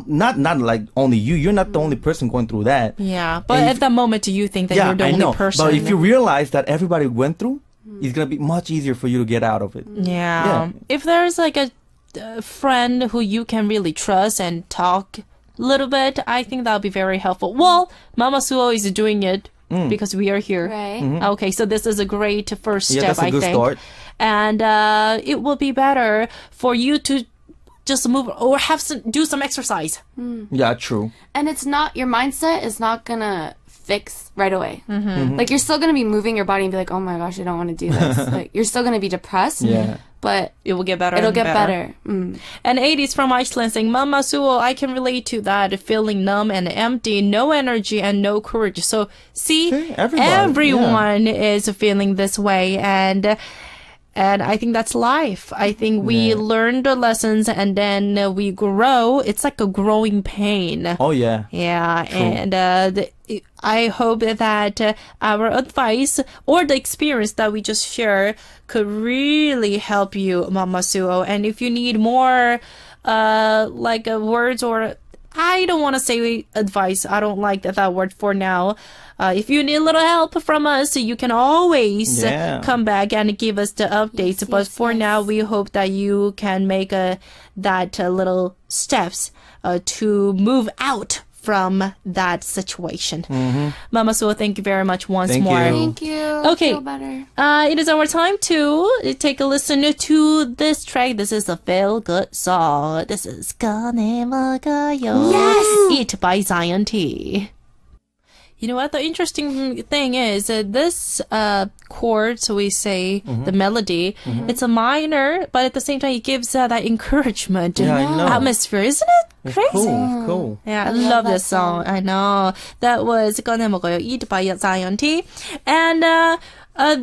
Speaker 3: not like only you. You're not the only person going through that.
Speaker 1: Yeah, but at that moment, do you think that you're the only person?
Speaker 3: But if you realize that everybody went through, it's gonna be much easier for you to get out of it.
Speaker 1: Yeah. If there's like a friend who you can really trust and talk a little bit, I think that'll be very helpful. Well, Mama Suo is doing it because we are here.
Speaker 4: Right.
Speaker 1: Okay, so this is a great first step,
Speaker 3: that's a good
Speaker 1: I think.
Speaker 3: start.
Speaker 1: And it will be better for you to just move or do some exercise.
Speaker 3: Yeah, true.
Speaker 4: And it's not, your mindset is not gonna fix right away. Like, you're still gonna be moving your body and be like, oh my gosh, I don't want to do this. Like, you're still gonna be depressed.
Speaker 3: Yeah.
Speaker 4: But
Speaker 1: it will get better.
Speaker 4: It'll get better.
Speaker 1: And 80s from Iceland saying, Mama Suo, I can relate to that. Feeling numb and empty, no energy and no courage. So, see everyone is feeling this way. And I think that's life. I think we learn the lessons and then we grow. It's like a growing pain.
Speaker 3: Oh, yeah.
Speaker 1: Yeah. True. And I hope that our advice or the experience that we just share could really help you, Mama Suo. And if you need more words or I don't want to say advice. I don't like that word for now. If you need a little help from us, you can always come back and give us the updates. But for now, we hope that you can make that little steps to move out from that situation. Mama Suo, thank you very much once more.
Speaker 4: Thank you.
Speaker 1: Okay.
Speaker 4: Feel better.
Speaker 1: It is our time to take a listen to this track. This is a feel-good song. This is 꺼내 먹어요.
Speaker 4: Yes!
Speaker 1: Eat by Zion T. You know what? The interesting thing is this chord, so we say the melody, it's a minor, but at the same time, it gives that encouragement atmosphere. Isn't it crazy?
Speaker 3: It's cool.
Speaker 1: Yeah, I love this song. I know. That was 꺼내 먹어요. Eat by Zion T. And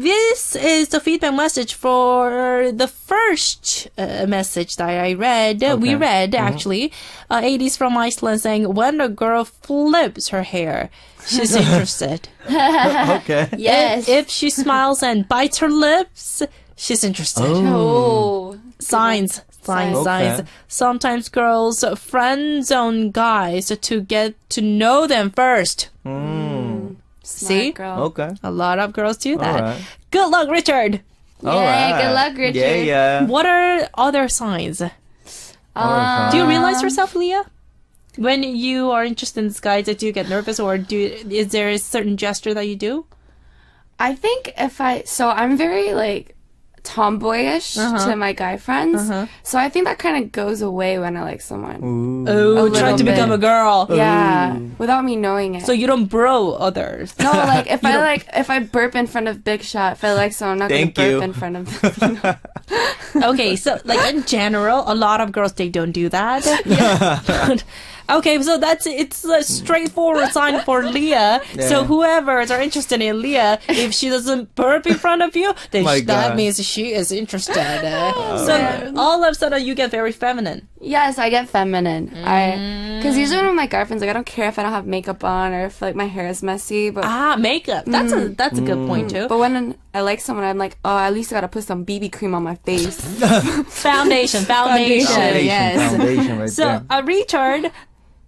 Speaker 1: this is the feedback message for the first message that I read. We read, actually. 80s from Iceland saying, when a girl flips her hair, she's interested.
Speaker 3: Okay.
Speaker 4: Yes.
Speaker 1: If she smiles and bites her lips, she's interested.
Speaker 4: Oh.
Speaker 1: Signs.
Speaker 3: Okay.
Speaker 1: Sometimes girls friend zone guys to get to know them first. See?
Speaker 4: Girl.
Speaker 3: Okay.
Speaker 1: A lot of girls do that.
Speaker 3: All right.
Speaker 1: Good luck, Richard.
Speaker 4: Good luck, Richard.
Speaker 3: Yeah.
Speaker 1: What are other signs? Do you realize yourself, Leah? When you are interested in this guy, do you get nervous or is there a certain gesture that you do?
Speaker 4: I think I'm very tomboyish to my guy friends. So I think that kind of goes away when I like someone.
Speaker 1: Oh, trying to become a girl.
Speaker 4: Yeah, without me knowing it.
Speaker 1: So you don't bro others.
Speaker 4: No, if I burp in front of Big Shot, if I like someone, I'm not going to burp in front of them.
Speaker 1: Okay, so in general, a lot of girls, they don't do that. Okay, so it's a straightforward sign for Leah.
Speaker 3: Yeah.
Speaker 1: So whoever is interested in Leah, if she doesn't burp in front of you, then that means she is interested. So all of a sudden you get very feminine.
Speaker 4: Yes, I get feminine. Because usually with my guy friends, I don't care if I don't have makeup on or if my hair is messy. But
Speaker 1: makeup. That's a good point too.
Speaker 4: But when I like someone, I'm like, oh, at least I gotta put some BB cream on my face.
Speaker 1: Foundation. Yes.
Speaker 3: Foundation right
Speaker 1: so
Speaker 3: there.
Speaker 1: Richard,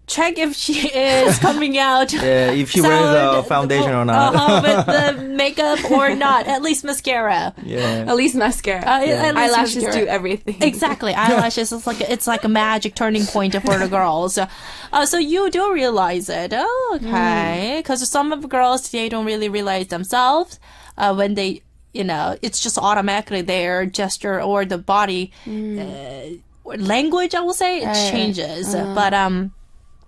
Speaker 1: check if she is coming out.
Speaker 3: Yeah, if she wears a foundation or not.
Speaker 1: With the makeup or not. At least mascara.
Speaker 3: Yeah.
Speaker 4: At least mascara. Eyelashes do everything.
Speaker 1: Exactly. Eyelashes, it's like a magic turning point for the girls. So you do realize it. Oh, okay. Because some of the girls, they don't really realize themselves when they, it's just automatically their gesture or the body language, I will say, it changes. But,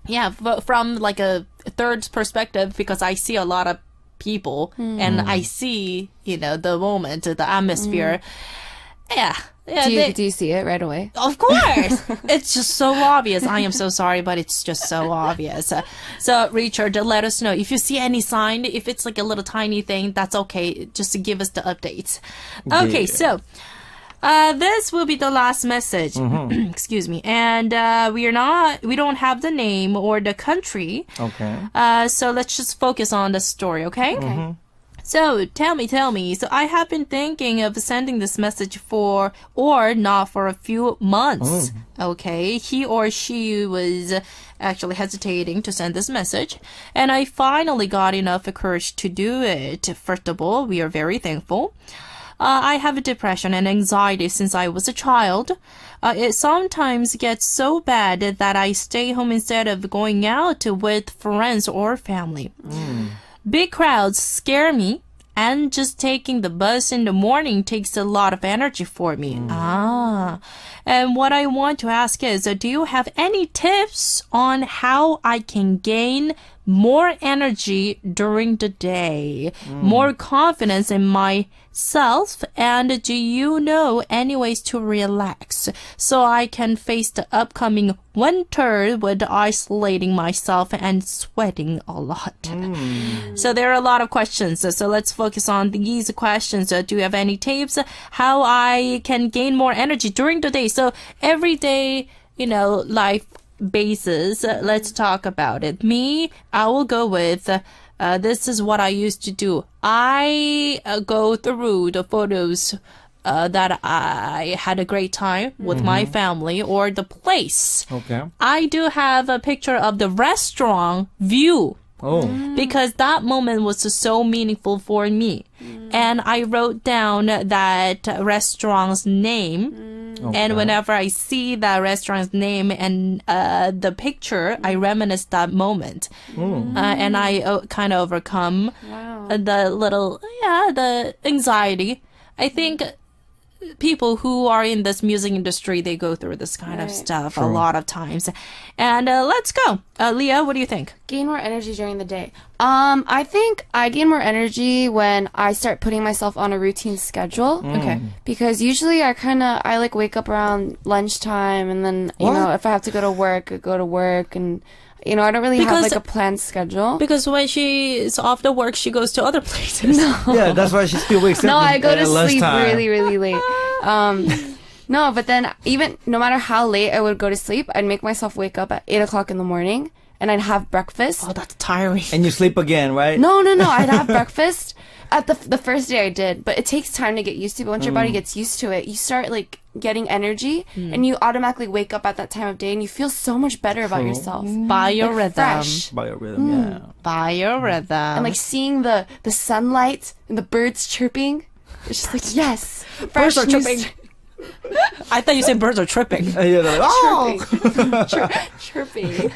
Speaker 1: yeah, from a third perspective, because I see a lot of people and I see, the moment, the atmosphere. Yeah.
Speaker 4: Do you see it right away?
Speaker 1: Of course. It's just so obvious. I am so sorry, but it's just so obvious. So, Richard, let us know if you see any sign. If it's a little tiny thing, that's okay. Just to give us the updates. Okay, so... this will be the last message. Excuse me. And we don't have the name or the country.
Speaker 3: Okay.
Speaker 1: So let's just focus on the story, okay? So tell me. So I have been thinking of sending this message for a few months. Okay. He or she was actually hesitating to send this message. And I finally got enough courage to do it. First of all, we are very thankful. I have depression and anxiety since I was a child. It sometimes gets so bad that I stay home instead of going out with friends or family. Big crowds scare me. and just taking the bus in the morning takes a lot of energy for me. And what I want to ask is, do you have any tips on how I can gain more energy during the day, more confidence in myself, and do you know any ways to relax so I can face the upcoming winter with isolating myself and sweating a lot? So there are a lot of questions, so let's focus on these questions. Do you have any tips how I can gain more energy during the day? So every day, life basis, let's talk about it. Me, I will go with this is what I used to do. I go through the photos that I had a great time with my family or the place.
Speaker 3: Okay.
Speaker 1: I do have a picture of the restaurant view. Because that moment was so meaningful for me. And I wrote down that restaurant's name. And whenever I see that restaurant's name and the picture, I reminisce that moment. And I kind of overcome the anxiety. I think people who are in this music industry, they go through this kind of stuff a lot of times. And let's go. Leah, what do you think?
Speaker 4: Gain more energy during the day. I think I gain more energy when I start putting myself on a routine schedule.
Speaker 1: Okay.
Speaker 4: Because usually I like wake up around lunchtime, and then, if I have to go to work, I go to work, and I don't really have like a planned schedule.
Speaker 1: Because when she is off the work, she goes to other places.
Speaker 3: Yeah, that's why she still wakes up.
Speaker 4: No, I go to sleep
Speaker 3: lunchtime.
Speaker 4: really, really late. No, but then even no matter how late I would go to sleep, I'd make myself wake up at 8 o'clock in the morning, and I'd have breakfast.
Speaker 1: Oh, that's tiring.
Speaker 3: And you sleep again, right?
Speaker 4: No. I'd have breakfast. At the first day I did, but it takes time to get used to. But once your body gets used to it, you start like getting energy, and you automatically wake up at that time of day, and you feel so much better about yourself.
Speaker 1: Biorhythm.
Speaker 4: Fresh.
Speaker 3: Biorhythm, yeah.
Speaker 1: Biorhythm.
Speaker 4: And like seeing the sunlight and the birds chirping, it's just like, yes,
Speaker 1: Birds are
Speaker 4: new
Speaker 1: chirping. I thought you said birds are tripping.
Speaker 3: Yeah, they're like, oh!
Speaker 4: chirping.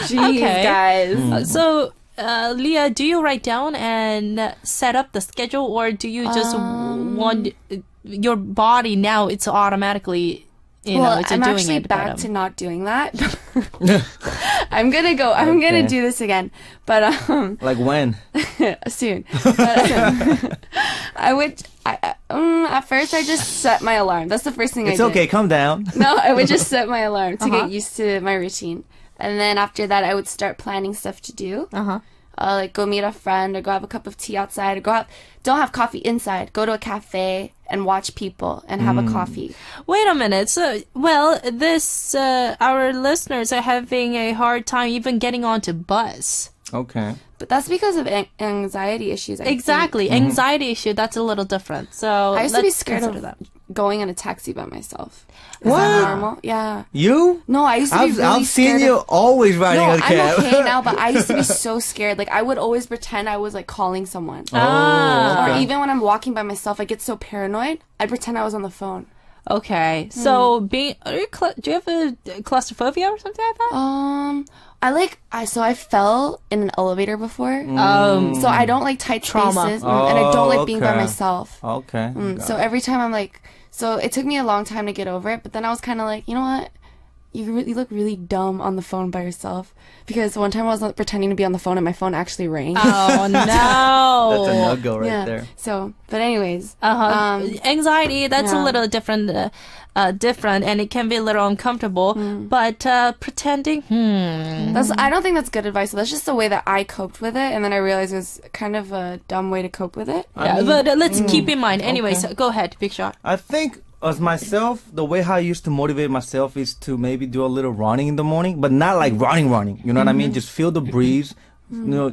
Speaker 4: Jeez, guys.
Speaker 1: So, Leah, do you write down and set up the schedule, or do you just want your body now? It's automatically, it's
Speaker 4: I'm
Speaker 1: doing
Speaker 4: actually
Speaker 1: it.
Speaker 4: back to not doing that. I'm gonna do this again, but
Speaker 3: Like when?
Speaker 4: soon. But, at first I just set my alarm. That's the first thing I did.
Speaker 3: It's okay, calm down.
Speaker 4: No, I would just set my alarm to get used to my routine. And then after that, I would start planning stuff to do. Like go meet a friend, or go have a cup of tea outside, or go out. Don't have coffee inside. Go to a cafe and watch people and have a coffee.
Speaker 1: Wait a minute. So, our listeners are having a hard time even getting onto bus.
Speaker 3: Okay.
Speaker 4: But that's because of anxiety issues. I
Speaker 1: Exactly.
Speaker 4: think.
Speaker 1: Anxiety issue, that's a little different. So
Speaker 4: I used to be
Speaker 1: let's
Speaker 4: scared
Speaker 1: consider
Speaker 4: of
Speaker 1: that.
Speaker 4: going in a taxi by myself. Is
Speaker 3: What?
Speaker 4: that normal? Yeah.
Speaker 3: You?
Speaker 4: No, I used to be really
Speaker 3: I've
Speaker 4: scared
Speaker 3: seen you
Speaker 4: of-
Speaker 3: always riding
Speaker 4: No,
Speaker 3: a cab.
Speaker 4: I'm okay now, but I used to be so scared. Like, I would always pretend I was, like, calling someone.
Speaker 3: Oh,
Speaker 4: Or
Speaker 3: okay.
Speaker 4: even when I'm walking by myself, I get so paranoid, I'd pretend I was on the phone.
Speaker 1: Okay. So do you have a claustrophobia or something like that?
Speaker 4: I fell in an elevator before. So I don't like tight
Speaker 1: Trauma.
Speaker 4: spaces, and I don't like being by
Speaker 3: okay.
Speaker 4: myself.
Speaker 3: Okay.
Speaker 4: So every time I'm like, so it took me a long time to get over it, but then I was kind of like, you know what? You look really dumb on the phone by yourself. Because one time I was pretending to be on the phone and my phone actually rang.
Speaker 1: Oh, no.
Speaker 3: That's a no-go right there.
Speaker 4: So, but anyways.
Speaker 1: Anxiety, that's a
Speaker 4: yeah.
Speaker 1: little different, and it can be a little uncomfortable. But pretending,
Speaker 4: I don't think that's good advice. That's just the way that I coped with it, and then I realized it was kind of a dumb way to cope with it.
Speaker 1: Yeah, but let's keep in mind. Anyways, go ahead, Big Shot.
Speaker 3: I think as myself, the way how I used to motivate myself is to maybe do a little running in the morning, but not like running. You know what I mean? Just feel the breeze.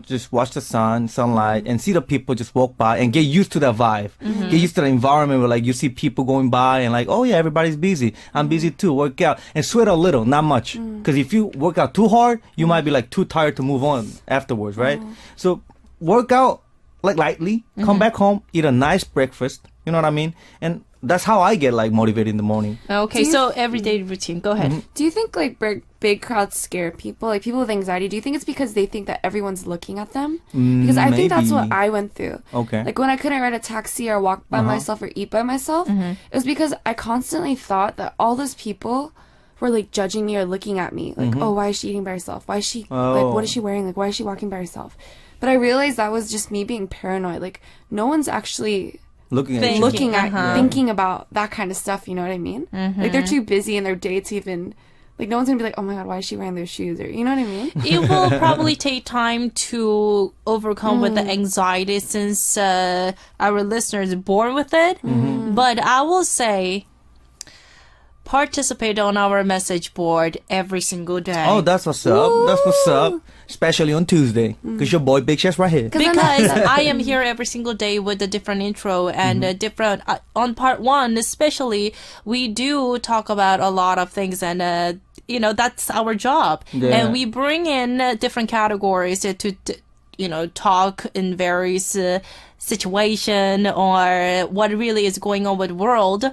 Speaker 3: Just watch the sunlight, and see the people just walk by and get used to that vibe. Get used to the environment where like you see people going by and like, oh yeah, everybody's busy. I'm busy too. Work out and sweat a little, not much. Because if you work out too hard, you might be like too tired to move on afterwards, right? So work out like lightly, come back home, eat a nice breakfast. You know what I mean? And that's how I get like motivated in the morning.
Speaker 1: Okay, so everyday routine. Go ahead.
Speaker 4: Do you think like big crowds scare people? Like people with anxiety, do you think it's because they think that everyone's looking at them? Because I think that's what I went through.
Speaker 3: Okay.
Speaker 4: Like when I couldn't ride a taxi or walk by myself or eat by myself, it was because I constantly thought that all those people were like judging me or looking at me. Like, oh, why is she eating by herself? Why is she like, what is she wearing? Like, why is she walking by herself? But I realized that was just me being paranoid. Like no one's actually
Speaker 3: Looking at
Speaker 4: thinking about that kind of stuff, you know what I mean? Like they're too busy in their day to even, like no one's gonna be like, oh my god, why is she wearing those shoes? Or you know what I mean?
Speaker 1: It will probably take time to overcome with the anxiety since our listeners are born with it. But I will say, participate on our message board every single day.
Speaker 3: Oh, that's what's up. That's what's up. Especially on Tuesday. Because your boy Big Chef's right here.
Speaker 1: Because I am here every single day with a different intro and a different... on part 1, especially, we do talk about a lot of things and, you know, that's our job.
Speaker 3: Yeah.
Speaker 1: And we bring in different categories to you know, talk in various situation or what really is going on with the world.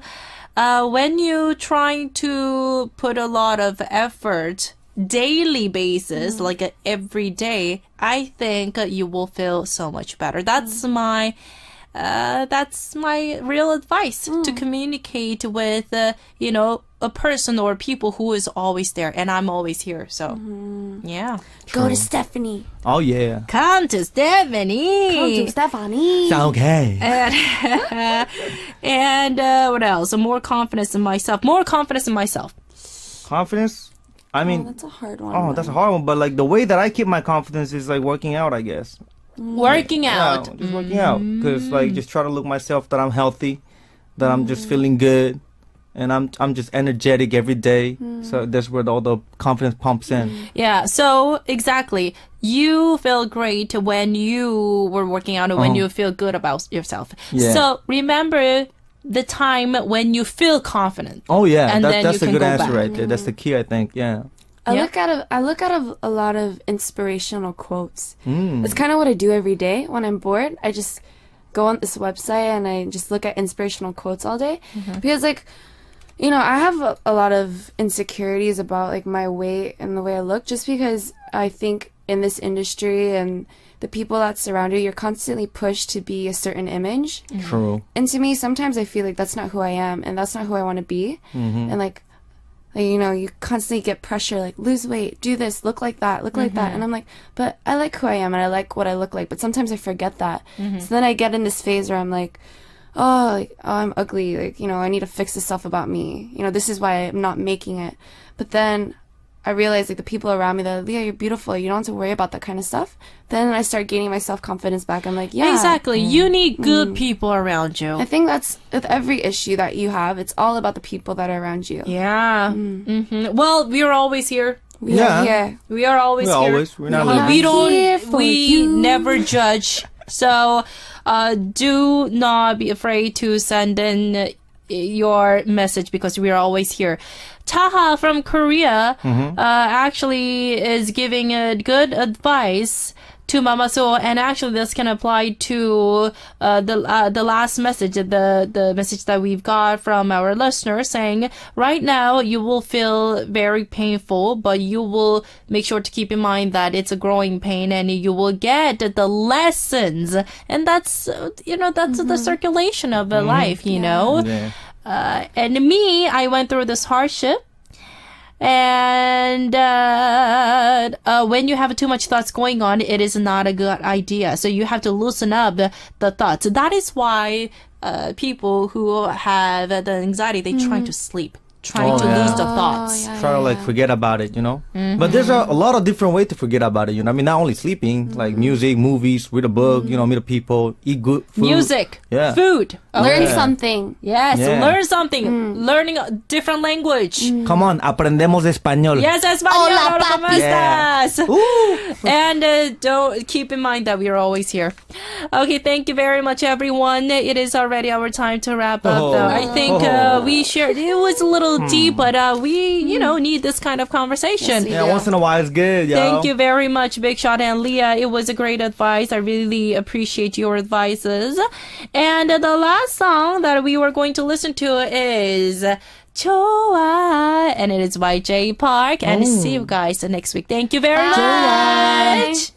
Speaker 1: When you're trying to put a lot of effort daily basis, like every day, I think you will feel so much better. That's my real advice, to communicate with, you know, a person or people who is always there, and I'm always here. So, yeah.
Speaker 4: Go to Stephanie.
Speaker 3: Oh, yeah.
Speaker 1: Come to Stephanie.
Speaker 4: Come to Stephanie.
Speaker 3: Sound okay.
Speaker 1: And what else? More confidence in myself.
Speaker 3: Confidence? I mean,
Speaker 4: that's a hard one.
Speaker 3: oh, that's a hard one. But like the way that I keep my confidence is like working out, I guess.
Speaker 1: Working out.
Speaker 3: Yeah, just working out. Because like just try to look myself that I'm healthy, that I'm just feeling good, and I'm just energetic every day. So that's where all the confidence pumps in.
Speaker 1: Yeah, so exactly. You feel great when you were working out and when you feel good about yourself.
Speaker 3: Yeah.
Speaker 1: So remember the time when you feel confident.
Speaker 3: Oh yeah,
Speaker 1: And then
Speaker 3: that's
Speaker 1: you
Speaker 3: a
Speaker 1: can
Speaker 3: good
Speaker 1: go
Speaker 3: answer
Speaker 1: back.
Speaker 3: right there. That's the key, I think. Yeah.
Speaker 4: I
Speaker 1: Yeah.
Speaker 4: look at a lot of inspirational quotes. It's kind of what I do every day when I'm bored. I just go on this website and I just look at inspirational quotes all day because like, you know, I have a lot of insecurities about like my weight and the way I look, just because I think in this industry and the people that surround you, you're constantly pushed to be a certain image.
Speaker 3: True.
Speaker 4: And to me, sometimes I feel like that's not who I am and that's not who I want to be. And like, you know, you constantly get pressure, like, lose weight, do this, look like that, look like that. And I'm like, but I like who I am and I like what I look like. But sometimes I forget that. So then I get in this phase where I'm like, oh, I'm ugly. Like, you know, I need to fix this stuff about me. You know, this is why I'm not making it. But then I realize, like, the people around me, that, Leah, you're beautiful. You don't have to worry about that kind of stuff. Then I start gaining my self-confidence back. I'm like, yeah.
Speaker 1: Exactly. You need good people around you.
Speaker 4: I think that's with every issue that you have. It's all about the people that are around you.
Speaker 1: Yeah. Well, we're always here.
Speaker 4: We are
Speaker 3: Yeah.
Speaker 4: here.
Speaker 1: We are always
Speaker 3: We're
Speaker 1: here.
Speaker 3: always. We're not
Speaker 4: Yeah.
Speaker 3: leaving.
Speaker 1: We never judge. So do not be afraid to send in your message because we are always here. Taha from Korea actually is giving a good advice to Mama So, and actually this can apply to the last message, the message that we've got from our listener, saying right now you will feel very painful, but you will make sure to keep in mind that it's a growing pain and you will get the lessons, and that's that's the circulation of life, you know.
Speaker 3: Yeah.
Speaker 1: And me, I went through this hardship. And when you have too much thoughts going on, it is not a good idea. So you have to loosen up the thoughts. That is why people who have the anxiety, they try to sleep, trying to lose the thoughts.
Speaker 3: Try to like forget about it, you know. But there's a lot of different ways to forget about it, you know. I mean, not only sleeping, like music, movies, read a book, you know, meet people, eat good food.
Speaker 1: Music,
Speaker 3: Yeah.
Speaker 1: food.
Speaker 4: Learn
Speaker 3: Yeah.
Speaker 4: something.
Speaker 1: Yes,
Speaker 3: Yeah.
Speaker 1: learn something. Learning a different language.
Speaker 3: Come on, aprendemos español.
Speaker 1: Yes, español.
Speaker 4: Hola,
Speaker 1: Hola, ¿cómo
Speaker 4: papi.
Speaker 1: estás?
Speaker 3: Ooh.
Speaker 1: And don't keep in mind that we are always here. Okay, thank you very much, everyone. It is already our time to wrap up, though. I think we shared, it was a little deep, but we, need this kind of conversation.
Speaker 4: Yes,
Speaker 3: Yeah, once in a while it's good, yo.
Speaker 1: Thank you very much, Big Shot and Leah. It was a great advice. I really appreciate your advices. And the last last song that we were going to listen to is 좋아, and it is by Jay Park. And see you guys next week. Thank you very much.